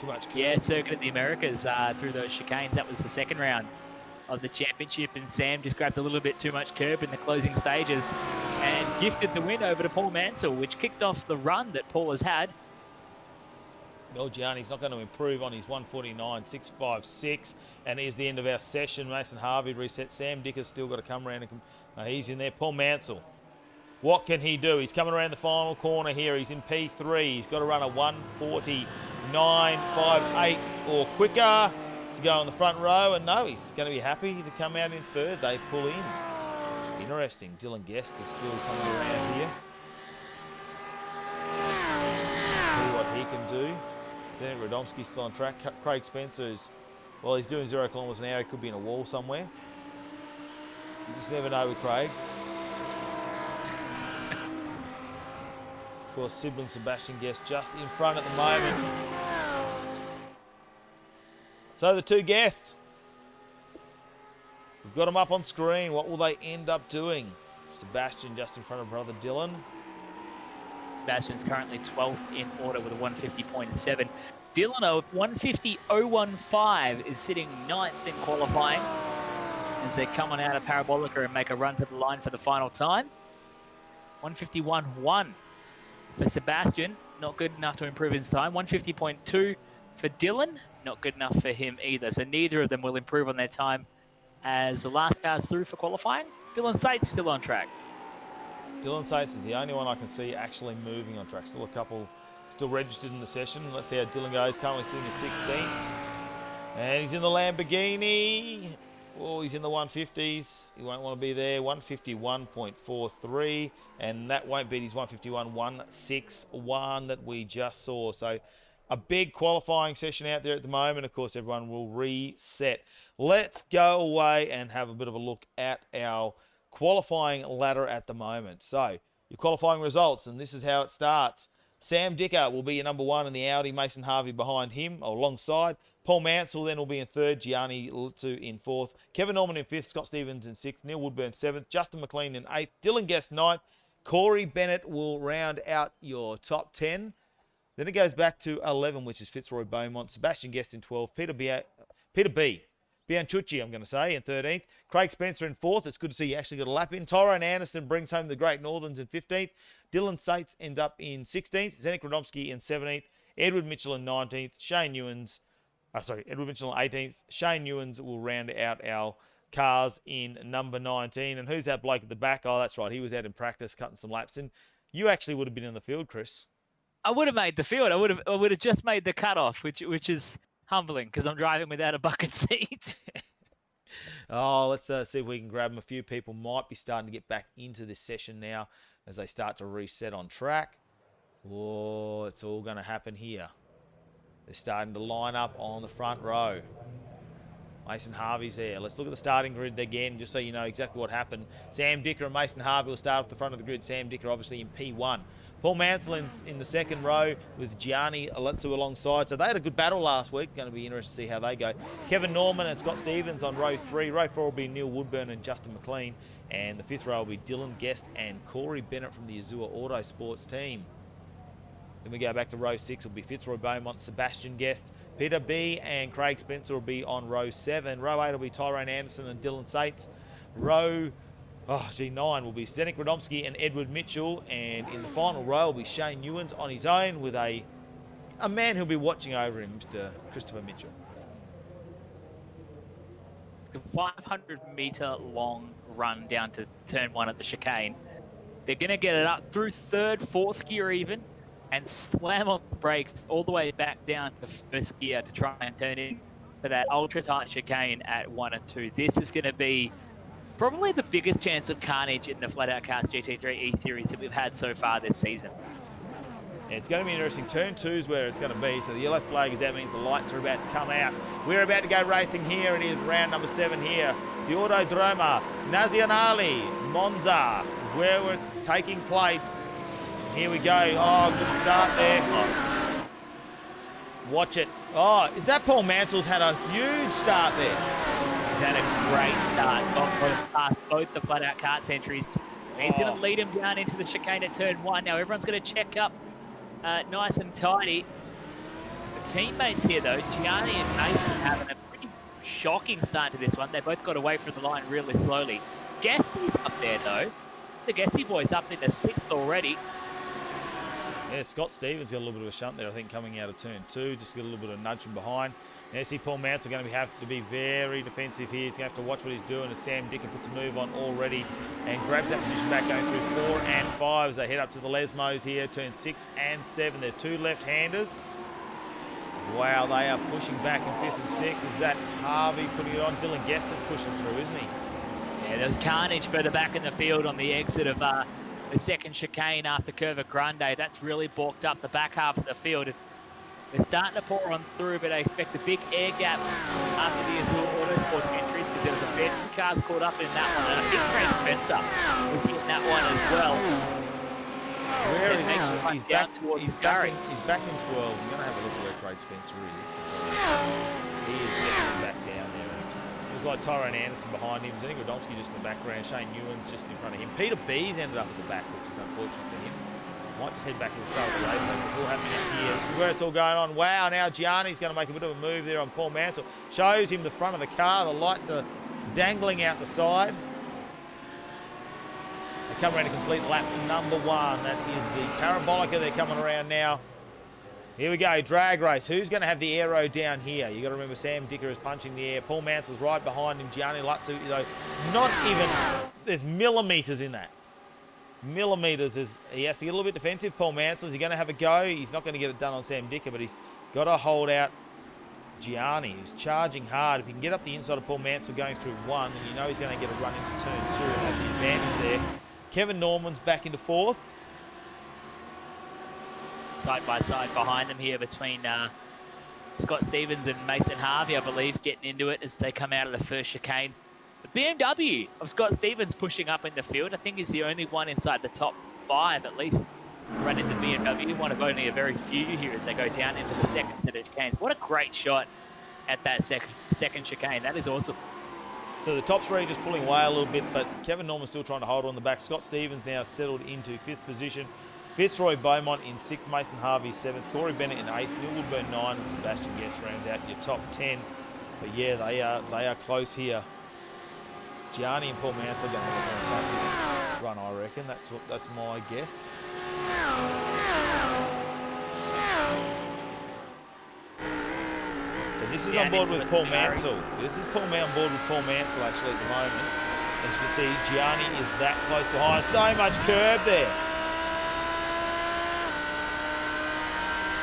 Too much curb. Yeah, Circuit of the Americas through those chicanes. That was the second round of the championship, and Sam just grabbed a little bit too much curb in the closing stages and gifted the win over to Paul Mansell, which kicked off the run that Paul has had. Well, Gianni's not going to improve on his 1:49.656, and here's the end of our session. Mason Harvey reset. Sam Dicker's still got to come around and he's in there. Paul Mansell, what can he do? He's coming around the final corner here. He's in P3. He's got to run a 1:49.58 or quicker to go on the front row, and no, he's going to be happy to come out in third. They pull in. Interesting. Dylan Guest is still coming around here. See what he can do. Zenit Radomski's still on track. Craig Spencer's, well, he's doing 0 kilometres an hour. He could be in a wall somewhere. You just never know with Craig. Of course, sibling Sebastian Guest just in front at the moment. So the two guests, we've got them up on screen. What will they end up doing? Sebastian just in front of brother Dylan. Sebastian's currently 12th in order with a 150.7. Dylan, a 150.015, is sitting 9th in qualifying as they come on out of Parabolica and make a run to the line for the final time. 151.1 for Sebastian, not good enough to improve his time. 150.2 for Dylan, not good enough for him either. So neither of them will improve on their time as the last car's through for qualifying. Dylan Sates still on track. Dylan Sates is the only one I can see actually moving on track. Still a couple still registered in the session. Let's see how Dylan goes. Currently sitting at 16th. And he's in the Lamborghini. Oh, he's in the 150s. He won't want to be there. 151.43. And that won't beat his 151.161 that we just saw. So a big qualifying session out there at the moment. Of course, everyone will reset. Let's go away and have a bit of a look at our qualifying ladder at the moment. So your qualifying results, and this is how it starts. Sam Dicker will be your number 1 in the Audi. Mason Harvey behind him, or alongside. Paul Mansell then will be in 3rd. Gianni Litsu in 4th. Kevin Norman in 5th. Scott Stevens in 6th. Neil Woodburn 7th. Justin McLean in 8th. Dylan Guest 9th. Corey Bennett will round out your top 10. Then it goes back to 11, which is Fitzroy Beaumont. Sebastian Guest in 12th. Peter B. Bianchucci, I'm going to say, in 13th. Craig Spencer in 4th. It's good to see you actually got a lap in. Tyrone Anderson brings home the Great Northerns in 15th. Dylan Sates ends up in 16th. Zdenek Radomski in 17th. Edward Mitchell in 19th. Edward Mitchell in 18th. Shane Ewens will round out our cars in number 19. And who's that bloke at the back? Oh, that's right. He was out in practice cutting some laps. And you actually would have been in the field, Chris. I would have made the field. I would have just made the cutoff, which is humbling because I'm driving without a bucket seat. Oh, let's see if we can grab them. A few people might be starting to get back into this session now as they start to reset on track. Oh, it's all going to happen here. They're starting to line up on the front row. Mason Harvey's there. Let's look at the starting grid again, just so you know exactly what happened. Sam Dicker and Mason Harvey will start off the front of the grid. Sam Dicker obviously in P1. Paul Mansell in the second row with Gianni Aletsu alongside. So they had a good battle last week. Going to be interesting to see how they go. Kevin Norman and Scott Stevens on row 3. Row 4 will be Neil Woodburn and Justin McLean. And the 5th row will be Dylan Guest and Corey Bennett from the Azure Autosports team. Then we go back to row 6. Will be Fitzroy Beaumont, Sebastian Guest. Peter B and Craig Spencer will be on row 7. Row 8 will be Tyrone Anderson and Dylan Sates. Row 9 will be Zdenek Radomski and Edward Mitchell. And in the final row will be Shane Ewens on his own with a man who'll be watching over him, Mr. Christopher Mitchell. It's a 500-metre long run down to turn 1 at the chicane. They're going to get it up through 3rd, 4th gear even, and slam on the brakes all the way back down to 1st gear to try and turn in for that ultra-tight chicane at 1 and 2. This is going to be probably the biggest chance of carnage in the FLATOUT KARTS GT3 E-Series that we've had so far this season. It's going to be interesting. Turn 2 is where it's going to be. So the yellow flag is that means the lights are about to come out. We're about to go racing here. It is round number 7 here. The Autodroma Nazionale Monza is where it's taking place. Here we go. Oh, good start there. Watch it. Oh, is that Paul Mansell's had a huge start there? He's had a great start. Got past both the FLATOUT KARTS entries. He's going to lead him down into the chicane at turn 1. Now everyone's going to check up nice and tidy. The teammates here, though, Gianni and Mason, having a pretty shocking start to this one. They both got away from the line really slowly. Guesty's up there, though. The Guesty boy's up in the 6th already. Yeah, Scott Stevens got a little bit of a shunt there, I think, coming out of turn 2. Just got a little bit of nudge from behind. Now, see Paul Mansell going to have to be very defensive here. He's going to have to watch what he's doing as Sam Dicker puts a move on already and grabs that position back going through 4 and 5 as they head up to the Lesmos here. Turn 6 and 7. They're 2 left-handers. Wow, they are pushing back in 5th and 6th. Is that Harvey putting it on? Dylan Guest is pushing through, isn't he? Yeah, there was carnage further back in the field on the exit of the second chicane after Curva Grande. That's really balked up the back half of the field. They're starting to pour on through, but I expect a big air gap after the Azure Autosports entries because there was a fair few cars caught up in that one. And I think Craig Spencer was hitting that one as well. Where is he? He's back in 12. I'm going to have a look at where Craig Spencer is. He is definitely back down there. It was like Tyrone Anderson behind him. Zdenek Radomski just in the background. Shane Ewens just in front of him. Peter B's ended up at the back, which is unfortunate for him. Might just head back to the start of the race. It's all happening up here. This is where it's all going on. Wow, now Gianni's going to make a bit of a move there on Paul Mansell. Shows him the front of the car. The lights are dangling out the side. They come around to complete lap number 1. That is the Parabolica. They're coming around now. Here we go, drag race. Who's going to have the aero down here? You got to remember Sam Dicker is punching the air. Paul Mansell's right behind him. Gianni Lutzu, you know, not even, there's millimetres in that. Millimetres. He has to get a little bit defensive. Paul Mansell, is he going to have a go? He's not going to get it done on Sam Dicker, but he's got to hold out Gianni, who's charging hard. If he can get up the inside of Paul Mansell going through one, then you know he's going to get a run into turn 2 and have the advantage there. Kevin Norman's back into 4th. Side by side behind them here between Scott Stevens and Mason Harvey, I believe, getting into it as they come out of the first chicane. The BMW of Scott Stevens pushing up in the field. I think he's the only one inside the top 5, at least, running the BMW. One of only a very few here as they go down into the second set of chicanes. What a great shot at that second chicane. That is awesome. So the top 3 just pulling away a little bit, but Kevin Norman's still trying to hold on the back. Scott Stevens now settled into 5th position. Fitzroy Beaumont in 6th, Mason Harvey 7th, Corey Bennett in 8th, Neil Woodburn 9, and Sebastian Guest rounds out your top 10. But yeah, they are close here. Gianni and Paul Mansell are going to have a fantastic run, I reckon. That's my guess. So this is on board with Paul Mansell. This is on board with Paul Mansell actually at the moment. As you can see, Gianni is that close behind. So much curb there.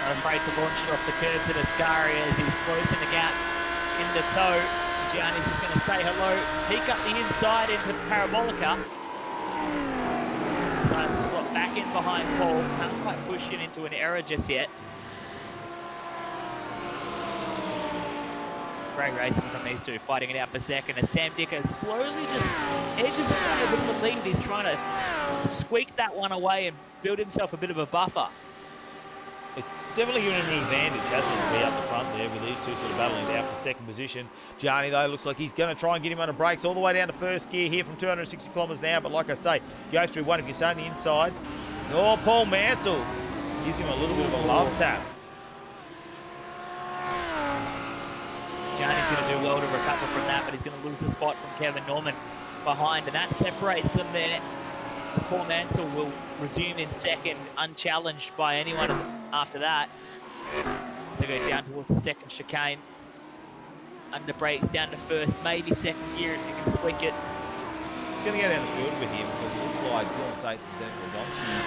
Not afraid to launch it off the curbs at Ascari as he's closing the gap in the toe. Gianni's just going to say hello, peek up the inside into Parabolica. Tries to slot back in behind Paul. Can't quite push it into an error just yet. Great racing from these two, fighting it out for second as Sam Dicker slowly just edges away a bit of the lead. He's trying to squeak that one away and build himself a bit of a buffer. It's definitely giving him an advantage, hasn't it, to be up the front there with these two sort of battling it out for second position. Gianni, though, looks like he's going to try and get him under brakes all the way down to first gear here from 260 kilometres an hour. But like I say, goes through one if you stay on the inside. Oh, Paul Mansell gives him a little bit of a love tap. Gianni's going to do well to recover from that, but he's going to lose a spot from Kevin Norman behind, and that separates them there. As Paul Mansell will resume in second, unchallenged by anyone after that. So go down towards the second chicane. Under brakes down to first, maybe second gear if you can tweak it. He's going to go down the field a bit here because it looks like Dylan Sates and Seneca Radomski. You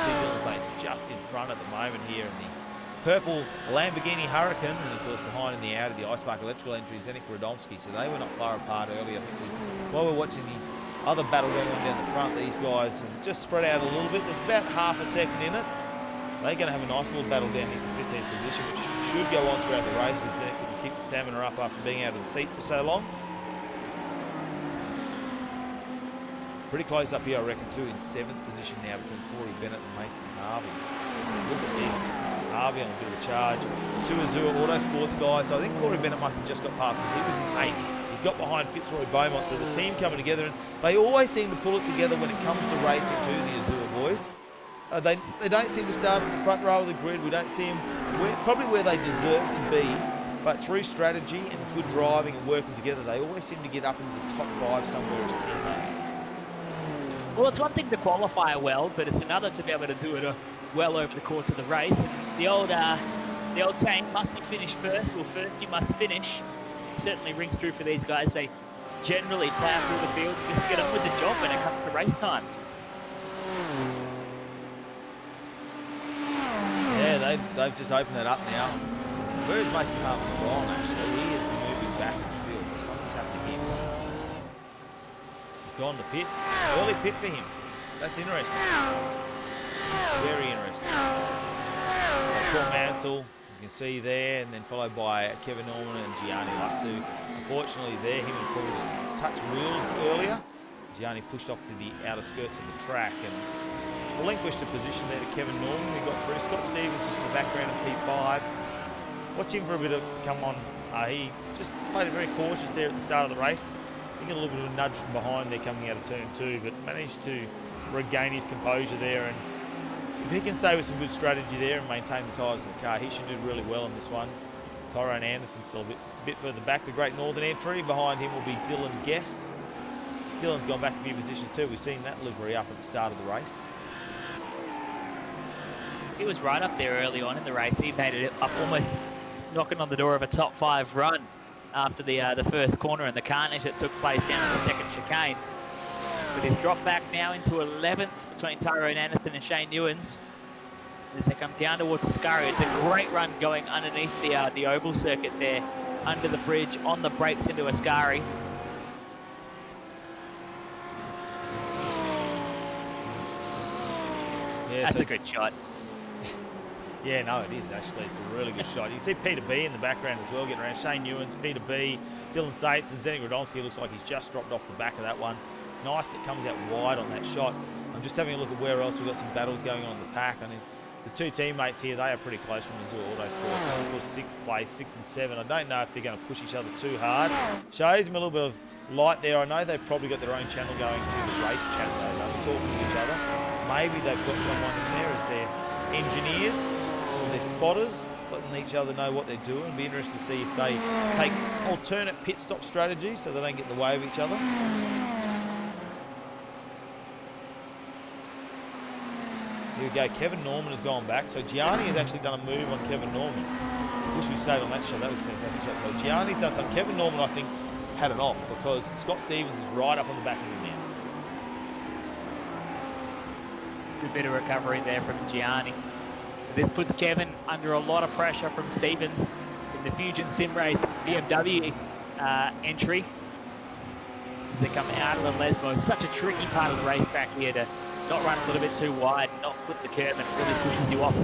see Dylan Sates just in front at the moment here in the purple Lamborghini Huracan, and of course behind in the Audi, the Icepark electrical entry, Seneca Radomski. So they were not far apart earlier. I think while we're watching the other battle going on down the front, these guys have just spread out a little bit. There's about half a second in it. They're going to have a nice little battle down here for 15th position, which should go on throughout the race if Seneca can keep the stamina up after being out of the seat for so long. Pretty close up here, I reckon, too, in 7th position now between Corey Bennett and Mason Harvey. Look at this. Harvey on a bit of a charge. 2 Azure Autosports guys. So I think Corey Bennett must have just got past because he was in 8th. He's got behind Fitzroy Beaumont, so the team coming together, and they always seem to pull it together when it comes to racing too, the Azure boys. They don't seem to start at the front row of the grid. We don't see them probably where they deserve to be, but through strategy and good driving and working together, they always seem to get up into the top 5 somewhere as teammates. Well, it's one thing to qualify well, but it's another to be able to do it well over the course of the race. The old saying, must you finish first? Well, first you must finish. Certainly rings true for these guys. They generally plow through the field, just get on with the job when it comes to race time. Yeah, they've just opened that up now. Where is Mason Harvey gone, actually? He is moving back in the field, so something's happening here. He's gone to pits. Early pit for him. That's interesting. Very interesting. Paul Mansell, you can see there, and then followed by Kevin Norman and Gianni Lutzu. Unfortunately there, him and Paul just touched wheels earlier. Gianni pushed off to the outer skirts of the track and relinquished a position there to Kevin Norman, who got through. Scott Stevens just in the background of P5. Watch him for a bit of come on. He just played it very cautious there at the start of the race. I think a little bit of a nudge from behind there coming out of turn 2, but managed to regain his composure there. And if he can stay with some good strategy there and maintain the tyres in the car, he should do really well in this one. Tyrone Anderson still a bit further back. The Great Northern entry. Behind him will be Dylan Guest. Dylan's gone back a few positions too. We've seen that livery up at the start of the race. He was right up there early on in the race. He made it up almost knocking on the door of a top 5 run after the first corner and the carnage that took place down at the second chicane. But he's dropped back now into 11th between Tyrone Anderson and Shane Newens as they come down towards the Scurry. It's a great run going underneath the oval circuit there, under the bridge, on the brakes into Ascari. Yeah, that's a good shot. Yeah, no, it is actually. It's a really good shot. You see Peter B in the background as well, getting around. Shane Newens, Peter B, Dylan Sates, and Zdeněk Radomski looks like he's just dropped off the back of that one. It's nice it comes out wide on that shot. I'm just having a look at where else we've got some battles going on in the pack. I mean, the two teammates here, they are pretty close from Missoula Autosports. For 6th place, 6 and 7. I don't know if they're going to push each other too hard. Shows me a little bit of light there. I know they've probably got their own channel going to the race chat though. They'll be talking to each other. Maybe they've got someone in there as their engineers or their spotters, letting each other know what they're doing. It'll be interesting to see if they take alternate pit stop strategies so they don't get in the way of each other. Here we go, Kevin Norman has gone back. So Gianni has actually done a move on Kevin Norman. I wish we stayed on that shot, that was a fantastic shot. So Gianni's done something. Kevin Norman, I think, had it off because Scott Stevens is right up on the back of him now. Good bit of recovery there from Gianni. This puts Kevin under a lot of pressure from Stevens in the Fusion Sim Race BMW entry as they come out of the Lesmo. It's such a tricky part of the racetrack here to not run a little bit too wide, not clip the curb, and it really pushes you off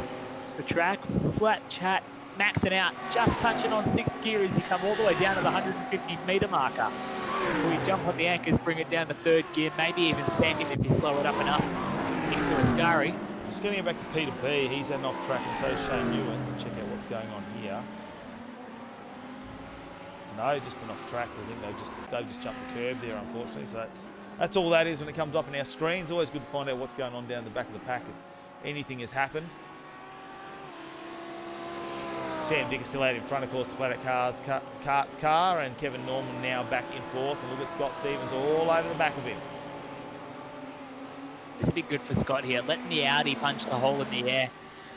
the track. Flat chat, maxing out, just touching on 6th gear as you come all the way down to the 150 metre marker. Before you jump on the anchors, bring it down to 3rd gear, maybe even 2nd if you slow it up enough into Ascari. Just getting it back to Peter B. He's had an off track, and so is Shane Newens. Check out what's going on here. No, just an off track. I think they've just jumped the curb there, unfortunately. So that's all that is when it comes up in our screens. Always good to find out what's going on down the back of the pack if anything has happened. Sam Dick is still out in front, of course, the FLATOUT KARTS car, and Kevin Norman now back in 4th. And look at Scott Stevens all over the back of him. It's a bit good for Scott here, letting the Audi punch the hole in the air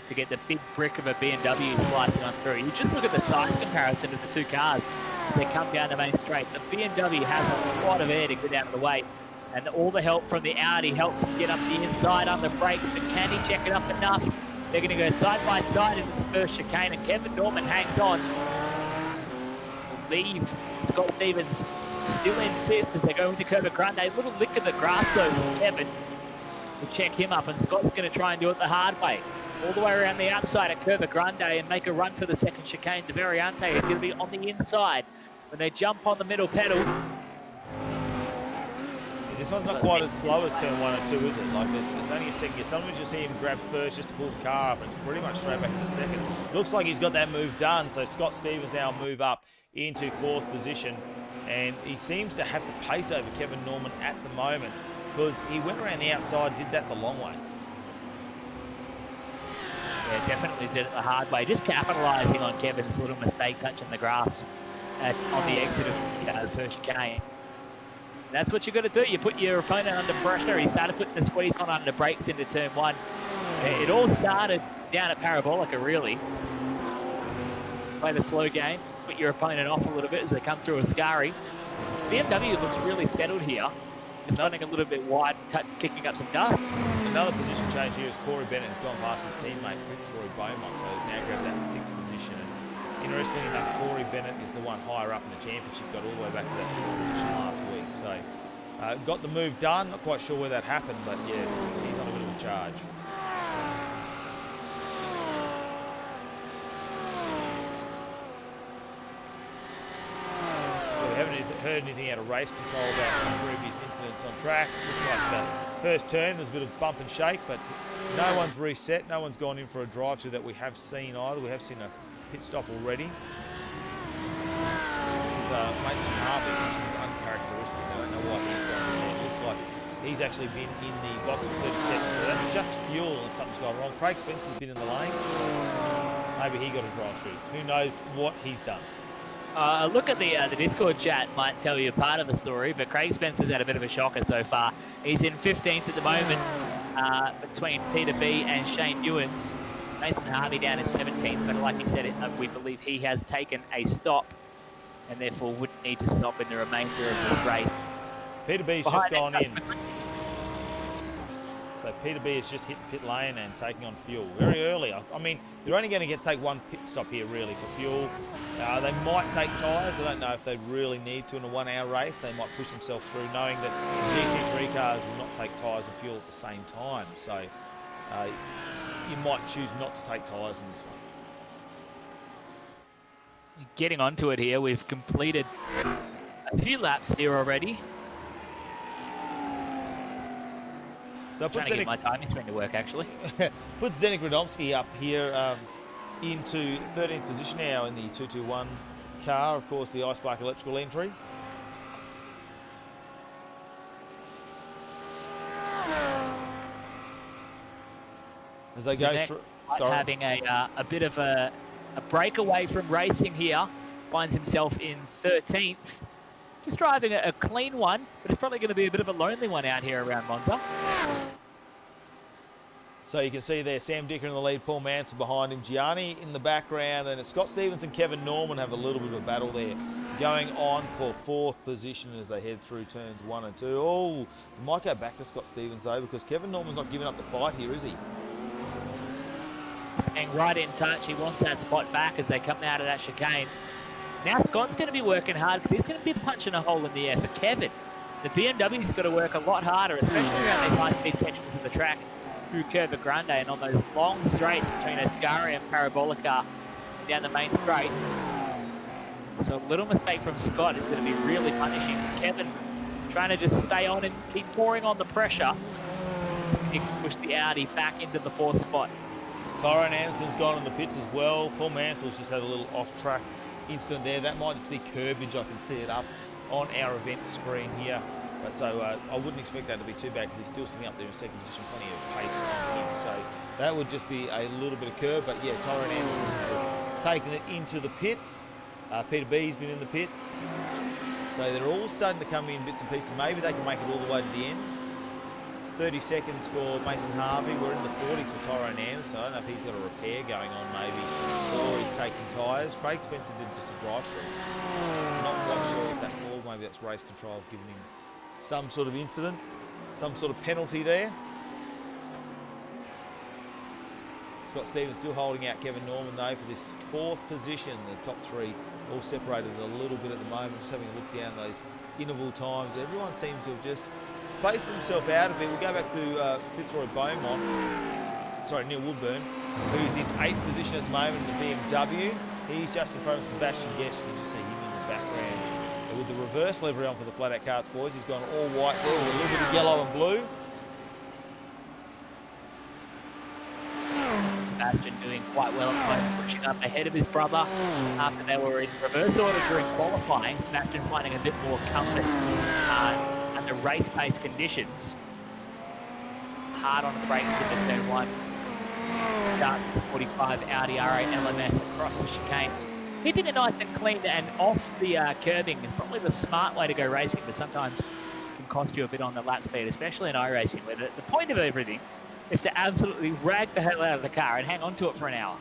to get the big brick of a BMW slicing on through. You just look at the size comparison of the two cars as they come down the main straight. The BMW has a lot of air to get out of the way, and all the help from the Audi helps him get up the inside on the brakes, but can he check it up enough? They're going to go side by side into the first chicane, and Kevin Norman hangs on. Leave Scott Stevens still in 5th as they go into Curva Grande. A little lick of the grass though from Kevin to check him up, and Scott's going to try and do it the hard way. All the way around the outside at Curva Grande and make a run for the 2nd chicane. De Variante is going to be on the inside when they jump on the middle pedal. This one's not quite as slow as turn 1 and 2, is it? Like it's only a 2nd gear. Sometimes you see him grab first just to pull the car up, and it's pretty much straight back into 2nd. Looks like he's got that move done, so Scott Stevens now move up into 4th position, and he seems to have the pace over Kevin Norman at the moment because he went around the outside, did that the long way. Yeah, definitely did it the hard way, just capitalising on Kevin's little mistake touching the grass on the exit of the first chicane. That's what you've got to do. You put your opponent under pressure. He started putting the squeeze on under brakes into turn 1. It all started down at Parabolica, really. Play the slow game, put your opponent off a little bit as they come through Ascari. BMW looks really settled here. It's running a little bit wide, kicking up some dust. Another position change here is Corey Bennett has gone past his teammate Fitzroy Beaumont, so he's now grabbed that 6th position. And interestingly enough, Corey Bennett is the one higher up in the championship, got all the way back to that 4th position last week. So got the move done, not quite sure where that happened, but yes, he's on a bit of a charge. Haven't heard anything out of race control about previous incidents on track. Looks like the first turn there's a bit of bump and shake, but no one's reset, no one's gone in for a drive through that we have seen either. We have seen a pit stop already. This is Mason Harvey, which is uncharacteristic. I don't know what he's gone there. It looks like he's actually been in the box for 30 seconds, so that's just fuel and something's gone wrong. Craig Spencer's been in the lane. Maybe he got a drive through. Who knows what he's done. Look at the Discord chat might tell you part of the story, but Craig Spencer's had a bit of a shocker so far. He's in 15th at the moment between Peter B and Shane Newens. Nathan Harvey down in 17th, but like you said, we believe he has taken a stop and therefore wouldn't need to stop in the remainder of the race. Peter B's just gone in. So Peter B has just hit pit lane and taking on fuel very early. I mean, you're only going to take one pit stop here really for fuel. They might take tyres. I don't know if they really need to in a 1 hour race. They might push themselves through knowing that GT3 cars will not take tyres and fuel at the same time. So you might choose not to take tyres in this one. Getting onto it here, we've completed a few laps here already. So trying to get my timing screen to work, actually. Put Zdeněk Radomski up here into 13th position now in the 221 car. Of course, the Icebark electrical entry. As they go through, having a bit of a break away from racing here, finds himself in 13th. Just driving a clean one, but it's probably going to be a bit of a lonely one out here around Monza. So you can see there Sam Dicker in the lead, Paul Mansell behind him, Gianni in the background, and it's Scott Stevens and Kevin Norman have a little bit of a battle there, going on for 4th position as they head through turns 1 and 2. Oh, we might go back to Scott Stevens though, because Kevin Norman's not giving up the fight here, is he? Staying right in touch, he wants that spot back as they come out of that chicane. Now Scott's going to be working hard because he's going to be punching a hole in the air for Kevin. The BMW's got to work a lot harder, especially around these high-speed sections of the track through Curva Grande and on those long straights between Ascari and Parabolica down the main straight. So a little mistake from Scott is going to be really punishing. Kevin trying to just stay on and keep pouring on the pressure. He can push the Audi back into the 4th spot. Tyrone Anderson's gone in the pits as well. Paul Mansell's just had a little off-track incident there. That might just be curbage. I can see it up on our event screen here. But so I wouldn't expect that to be too bad because he's still sitting up there in 2nd position, plenty of pace on him. So that would just be a little bit of curve. But yeah, Tyrone Anderson has taken it into the pits. Peter B's been in the pits. So they're all starting to come in bits and pieces. Maybe they can make it all the way to the end. 30 seconds for Mason Harvey. We're in the 40s for Tyrone Anderson. I don't know if he's got a repair going on maybe, or he's taking tyres. Craig Spencer did just a drive-through. Not quite sure what's that for. Maybe that's race control giving him some sort of incident, some sort of penalty there. Scott Stevens still holding out Kevin Norman though for this 4th position. The top 3 all separated a little bit at the moment. Just having a look down those interval times. Everyone seems to have just spaced himself out of it. We'll go back to Fitzroy Beaumont. Sorry, Neil Woodburn, who's in 8th position at the moment in the BMW. He's just in front of Sebastian Guest. You can just see him in the background. And with the reverse livery on for the FLATOUT Karts boys, he's gone all white there with a little bit of yellow and blue. Sebastian doing quite well at the moment, pushing up ahead of his brother after they were in reverse order during qualifying. Sebastian finding a bit more comfort under race-pace conditions. Hard on the brakes into turn 1. Starts the 45 Audi R8 LMF across the chicanes. Keeping it nice and clean and off the curbing is probably the smart way to go racing, but sometimes it can cost you a bit on the lap speed, especially in iRacing, where the point of everything is to absolutely rag the hell out of the car and hang on to it for an hour.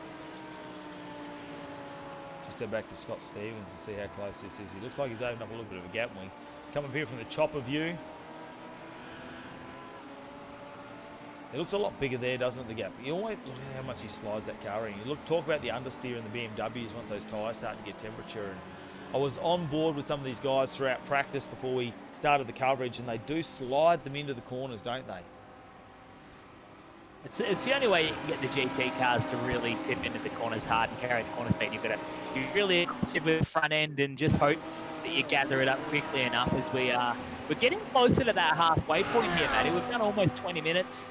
Just head back to Scott Stevens and see how close this is. He looks like he's opened up a little bit of a gap when we come up here from the chopper view. It looks a lot bigger there, doesn't it, the gap? You always look at how much he slides that car in. You talk about the understeer in the BMWs once those tyres start to get temperature. And I was on board with some of these guys throughout practice before we started the coverage, and they do slide them into the corners, don't they? It's the only way you can get the GT cars to really tip into the corners hard and carry the corner speed. You've got to be really aggressive with the front end and just hope that you gather it up quickly enough as we're getting closer to that halfway point here, Matty. We've done almost 20 minutes.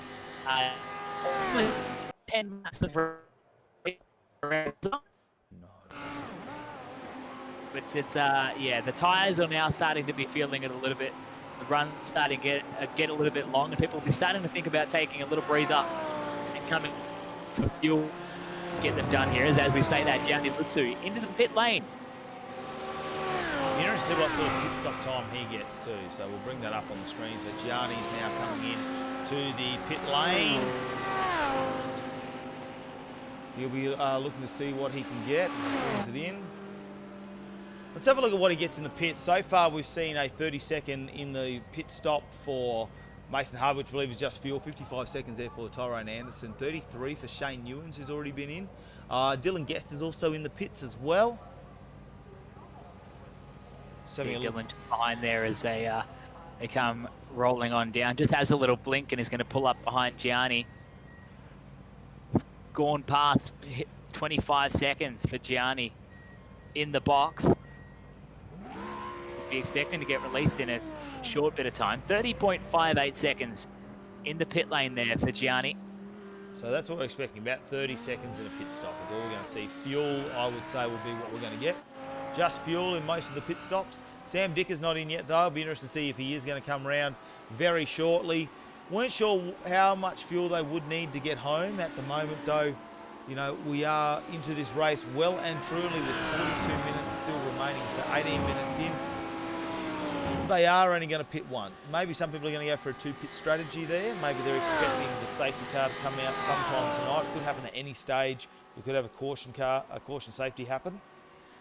Almost 10 laps of around. No. But it's yeah, the tyres are now starting to be feeling it a little bit. The run's starting to get a little bit long, and people are starting to think about taking a little breather and coming for fuel. Get them done here, as we say that, Gianni Lutsu into the pit lane. You're interested to see what sort of pit stop time he gets too, so we'll bring that up on the screen. So Gianni's now coming in to the pit lane. He'll be looking to see what he can get. Brings it in. Let's have a look at what he gets in the pits. So far, we've seen a 30-second in the pit stop for Mason Hubbard, which I believe is just fuel. 55 seconds there for Tyrone Anderson. 33 for Shane Newens, who's already been in. Dylan Guest is also in the pits as well. See Dylan just behind there as they come rolling on down. Just has a little blink and is going to pull up behind Gianni. Gone past 25 seconds for Gianni in the box. Be expecting to get released in a short bit of time. 30.58 seconds in the pit lane there for Gianni. So that's what we're expecting, about 30 seconds in a pit stop is all we're going to see. Fuel, I would say, will be what we're going to get. Just fuel in most of the pit stops. Sam Dicker's not in yet, though. I'll be interested to see if he is going to come around very shortly. Weren't sure how much fuel they would need to get home. At the moment, though, you know, we are into this race well and truly with 42 minutes still remaining, so 18 minutes in. They are only going to pit one. Maybe some people are going to go for a two-pit strategy there. Maybe they're expecting the safety car to come out sometime tonight. It could happen at any stage. We could have a caution safety happen.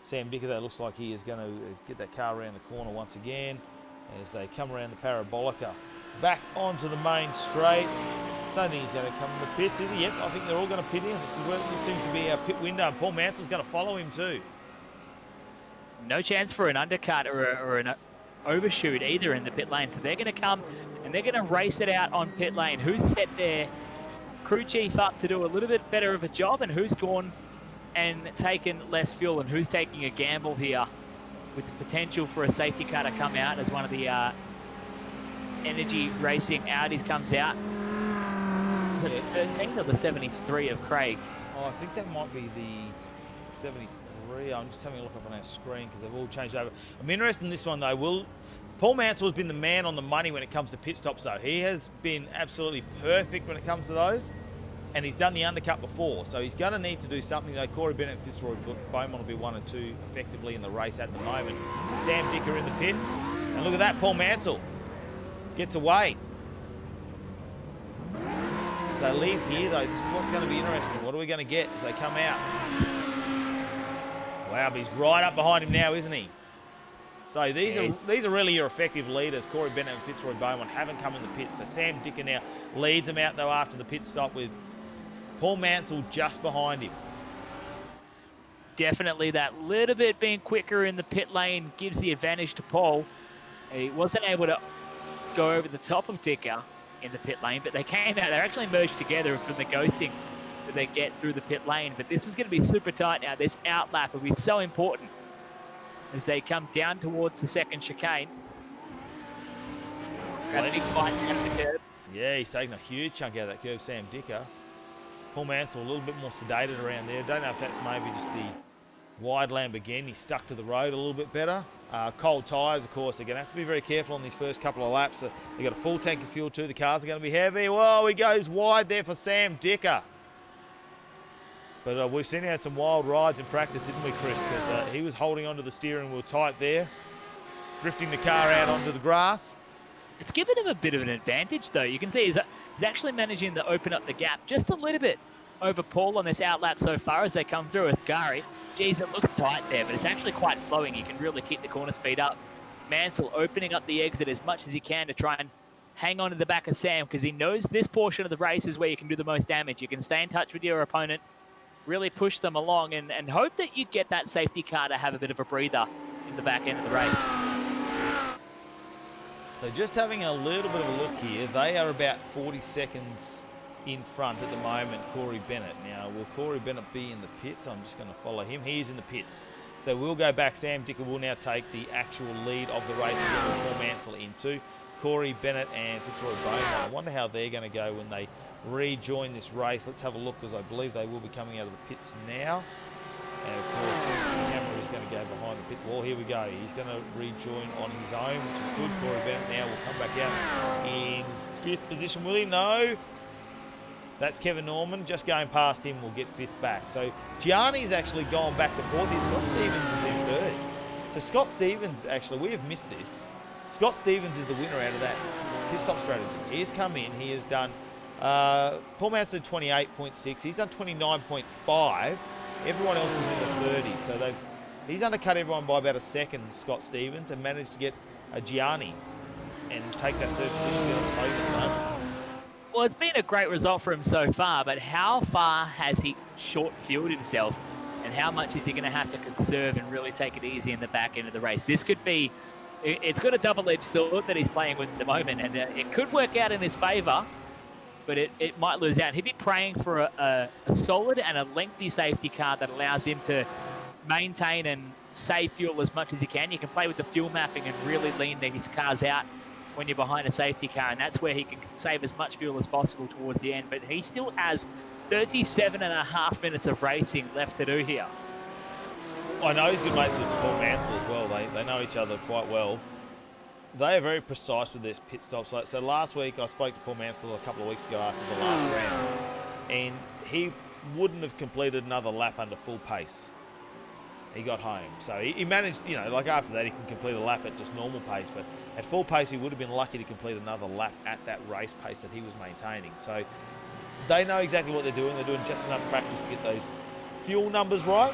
Sam Dicker, though, looks like he is going to get that car around the corner once again as they come around the Parabolica. Back onto the main straight. Don't think he's going to come in the pits, is he? Yep, I think they're all going to pit in. This is where it seems to be our pit window. And Paul Mansell's going to follow him too. No chance for an undercut or an overshoot either in the pit lane. So they're going to come and they're going to race it out on pit lane. Who's set their crew chief up to do a little bit better of a job and who's gone and taken less fuel and who's taking a gamble here with the potential for a safety car to come out as one of the Energy Racing Audis comes out. The 13 or the 73 of Craig? Oh, I think that might be the 73. I'm just having a look up on our screen because they've all changed over. I'm interested in this one though. Paul Mansell has been the man on the money when it comes to pit stops though. He has been absolutely perfect when it comes to those. And he's done the undercut before, so he's going to need to do something though. Corey Bennett and Fitzroy Beaumont will be 1 and 2 effectively in the race at the moment. Sam Dicker in the pits. And look at that, Paul Mansell gets away. As they leave here though, this is what's going to be interesting. What are we going to get as they come out? Wow, but he's right up behind him now, isn't he? So these are really your effective leaders. Corey Bennett and Fitzroy Beaumont haven't come in the pits. So Sam Dicker now leads them out though after the pit stop with Paul Mansell just behind him. Definitely that little bit being quicker in the pit lane gives the advantage to Paul. He wasn't able to go over the top of Dicker in the pit lane, but they came out. They're actually merged together from the ghosting that they get through the pit lane. But this is going to be super tight now. This outlap will be so important as they come down towards the second chicane. Got a big fight down the curb. Yeah, he's taking a huge chunk out of that curb, Sam Dicker. Paul Mansell a little bit more sedated around there. Don't know if that's maybe just the wide Lamborghini stuck to the road a little bit better. Cold tyres, of course, they're going to have to be very careful on these first couple of laps. They've got a full tank of fuel too. The cars are going to be heavy. Whoa, he goes wide there for Sam Dicker. But we've seen him have some wild rides in practice, didn't we, Chris? Because he was holding onto the steering wheel tight there, drifting the car out onto the grass. It's given him a bit of an advantage, though. You can see he's actually managing to open up the gap just a little bit over Paul on this outlap so far as they come through with Gary. Geez, it looks tight there, but it's actually quite flowing. You can really keep the corner speed up. Mansell opening up the exit as much as he can to try and hang on to the back of Sam because he knows this portion of the race is where you can do the most damage. You can stay in touch with your opponent, really push them along and hope that you get that safety car to have a bit of a breather in the back end of the race. So just having a little bit of a look here, they are about 40 seconds in front at the moment, Corey Bennett. Now, will Corey Bennett be in the pits? I'm just going to follow him. He is in the pits. So we'll go back. Sam Dicker will now take the actual lead of the race. Paul Mansell into Corey Bennett and Fitzroy Beaumont. I wonder how they're going to go when they rejoin this race. Let's have a look because I believe they will be coming out of the pits now. And of course, the camera is going to go behind the pit wall. Here we go. He's going to rejoin on his own, which is good. Corey Bennett now will come back out in 5th position, will he? No. That's Kevin Norman. Just going past him will get 5th back. So Gianni's actually gone back to 4th here. Scott Stevens is in 3rd. So Scott Stevens, actually, we have missed this. Scott Stevens is the winner out of that pit stop strategy. He has come in. He has done Paul Mansell 28.6. He's done 29.5. Everyone else is in the 30s. So he's undercut everyone by about a second, Scott Stevens, and managed to get a Gianni and take that third position on the podium at the moment. Well, it's been a great result for him so far, but how far has he short-fueled himself, and how much is he going to have to conserve and really take it easy in the back end of the race? This could be, it's got a double-edged sword that he's playing with at the moment, and it could work out in his favour, but it might lose out. He'd be praying for a solid and a lengthy safety car that allows him to maintain and save fuel as much as he can. You can play with the fuel mapping and really lean these cars out when you're behind a safety car, and that's where he can save as much fuel as possible towards the end. But he still has 37.5 minutes of racing left to do here. I know he's good mates with Paul Mansell as well. They know each other quite well. They are very precise with their pit stops. So last week I spoke to Paul Mansell a couple of weeks ago after the last round, and he wouldn't have completed another lap under full pace. He got home. So he managed, you know, like after that he can complete a lap at just normal pace, but at full pace he would have been lucky to complete another lap at that race pace that he was maintaining. So they know exactly what they're doing. They're doing just enough practice to get those fuel numbers right.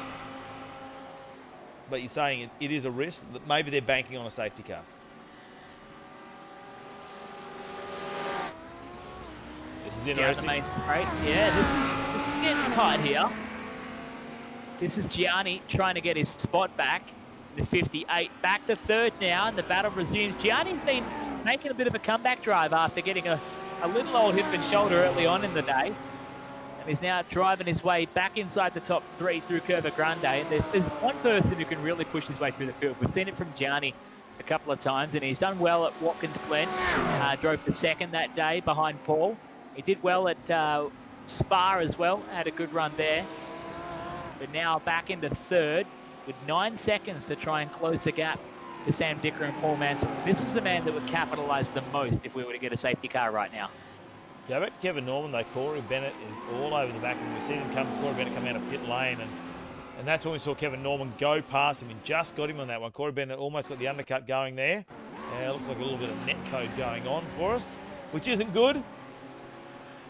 But you're saying it is a risk that maybe they're banking on a safety car. This is interesting. Down the main straight. Yeah, this is getting tight here. This is Gianni trying to get his spot back. The 58 back to third now, and the battle resumes. Gianni's been making a bit of a comeback drive after getting a little old hip and shoulder early on in the day, and he's now driving his way back inside the top three through Curva Grande. And there's one person who can really push his way through the field. We've seen it from Gianni a couple of times, and he's done well at Watkins Glen. Drove the second that day behind Paul. He did well at Spa as well, had a good run there. But now back into third with 9 seconds to try and close the gap to Sam Dicker and Paul Mansell. This is the man that would capitalise the most if we were to get a safety car right now. Go back to Kevin Norman though. Corey Bennett is all over the back, and we see him Corey Bennett come out of pit lane, and that's when we saw Kevin Norman go past him and just got him on that one. Corey Bennett almost got the undercut going there. Looks like a little bit of net code going on for us, which isn't good.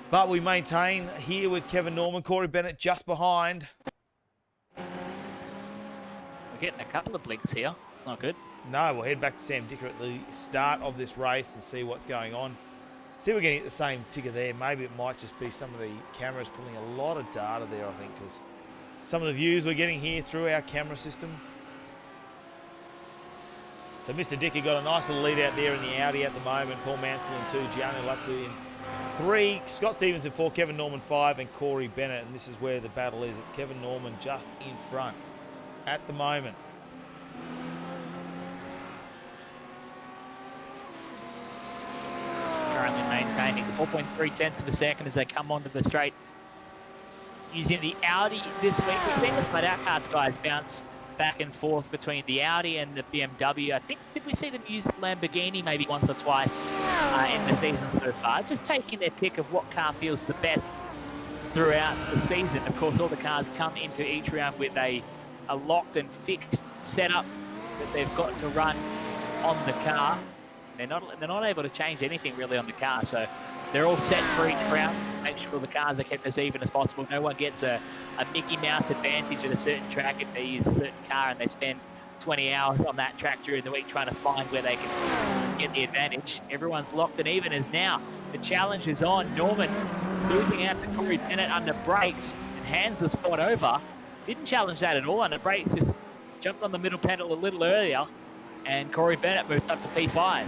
But we maintain here with Kevin Norman, Corey Bennett just behind. We're getting a couple of blinks here. It's not good. No, we'll head back to Sam Dicker at the start of this race and see what's going on. See if we're getting the same ticker there. Maybe it might just be some of the cameras pulling a lot of data there, I think, because some of the views we're getting here through our camera system. So Mr. Dicker got a nice little lead out there in the Audi at the moment. Paul Mansell in 2, Gianni Lattu in 3, Scott Stevens in 4, Kevin Norman 5, and Corey Bennett. And this is where the battle is. It's Kevin Norman just in front at the moment. Currently maintaining 4.3 tenths of a second as they come onto the straight. Using the Audi this week. We've seen the FLATOUT KARTS guys bounce back and forth between the Audi and the BMW. I think, did we see them use Lamborghini maybe once or twice in the season so far? Just taking their pick of what car feels the best throughout the season. Of course, all the cars come into each round with a locked and fixed setup that they've got to run on the car. They're not able to change anything really on the car, so they're all set for each round. Make sure the cars are kept as even as possible. No one gets a Mickey Mouse advantage at a certain track if they use a certain car and they spend 20 hours on that track during the week trying to find where they can get the advantage. Everyone's locked and even as now the challenge is on. Norman losing out to Corey Bennett under brakes and hands the spot over. Didn't challenge that at all under brakes, just jumped on the middle pedal a little earlier, and Corey Bennett moved up to P5.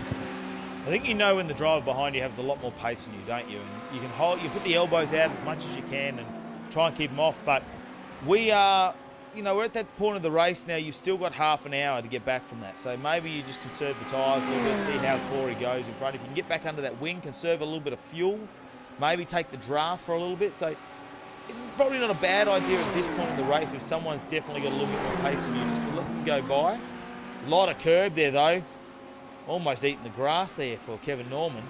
I think you know when the driver behind you has a lot more pace than you, don't you? And you can hold, you put the elbows out as much as you can and try and keep them off. But we are, you know, we're at that point of the race now. You've still got half an hour to get back from that. So maybe you just conserve the tyres a little bit, see how Corey goes in front. If you can get back under that wing, conserve a little bit of fuel, maybe take the draft for a little bit. So it's probably not a bad idea at this point in the race if someone's definitely got a little bit more pace than you, just to let them go by. A lot of curb there though. Almost eating the grass there for Kevin Norman.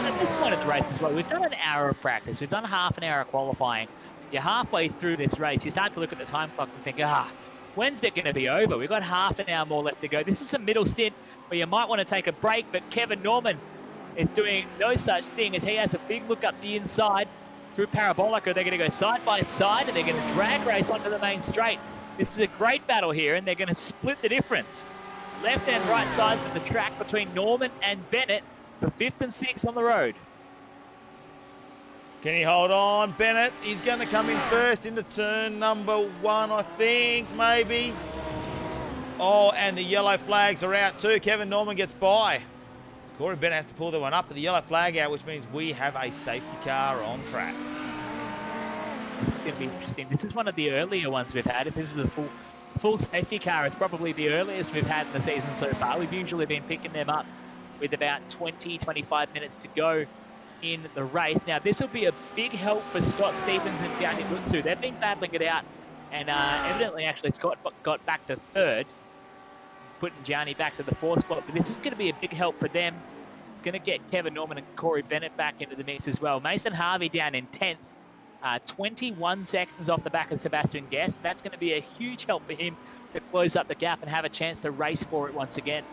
At this point of the race as well, we've done an hour of practice. We've done half an hour of qualifying. You're halfway through this race. You start to look at the time clock and think, when's it going to be over? We've got half an hour more left to go. This is a middle stint where you might want to take a break, but Kevin Norman is doing no such thing as he has a big look up the inside through Parabolica. They're going to go side by side and they're going to drag race onto the main straight. This is a great battle here, and they're going to split the difference. Left and right sides of the track between Norman and Bennett for 5th and 6th on the road. Can he hold on? Bennett, he's going to come in first into turn number 1, I think, maybe. Oh, and the yellow flags are out too. Kevin Norman gets by. Corey Bennett has to pull that one up, but the yellow flag out, which means we have a safety car on track. It's going to be interesting. This is one of the earlier ones we've had. If this is a full safety car, it's probably the earliest we've had in the season so far. We've usually been picking them up with about 20, 25 minutes to go in the race. Now, this will be a big help for Scott Stevens and Gianni Gutsu. They've been battling it out, and evidently, actually, Scott got back to 3rd, putting Gianni back to the 4th spot. But this is going to be a big help for them. It's going to get Kevin Norman and Corey Bennett back into the mix as well. Mason Harvey down in 10th, 21 seconds off the back of Sebastian Guest. That's going to be a huge help for him to close up the gap and have a chance to race for it once again.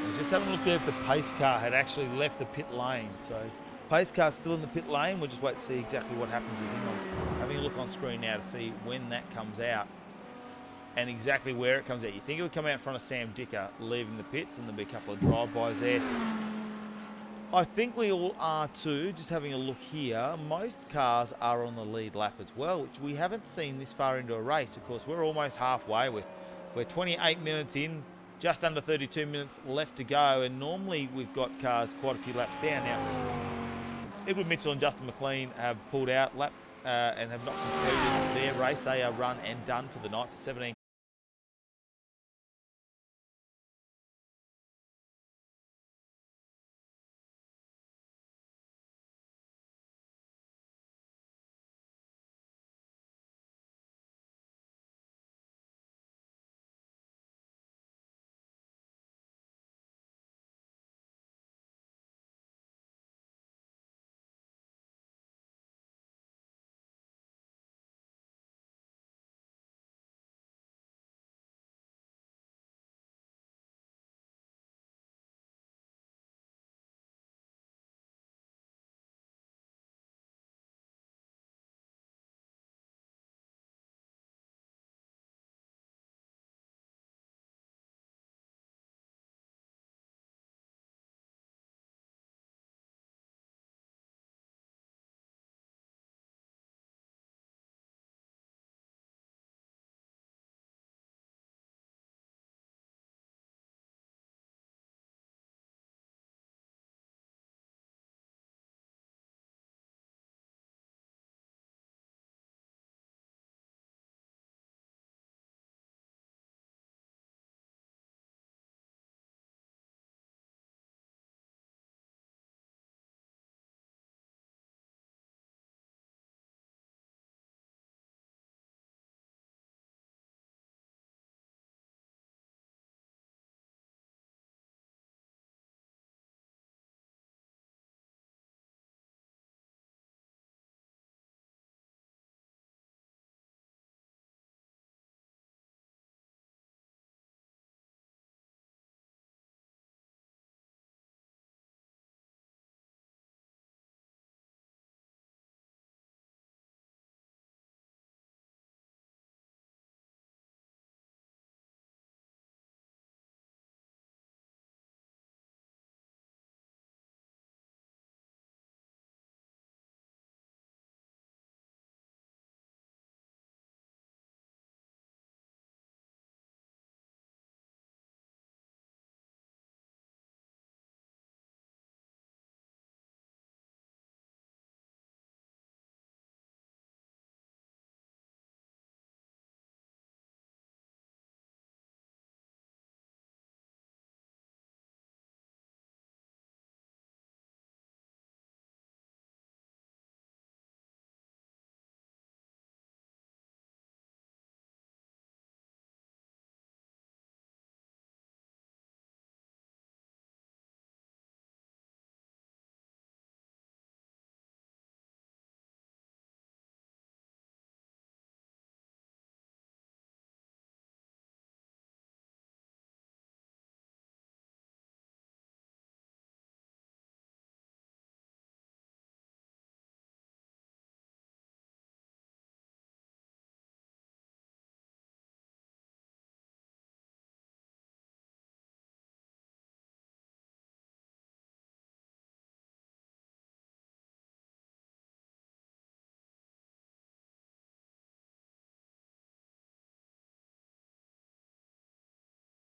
I was just having a look there if the pace car had actually left the pit lane. So pace car's still in the pit lane. We'll just wait to see exactly what happens with him. I'm having a look on screen now to see when that comes out and exactly where it comes out. You think it would come out in front of Sam Dicker leaving the pits, and there'll be a couple of drive-bys there. I think we all are too. Just having a look here, most cars are on the lead lap as well, which we haven't seen this far into a race. Of course, we're almost halfway. We're 28 minutes in, just under 32 minutes left to go, and normally we've got cars quite a few laps down. Now, Edward Mitchell and Justin McLean have pulled out and have not completed their race. They are run and done for the night. So 17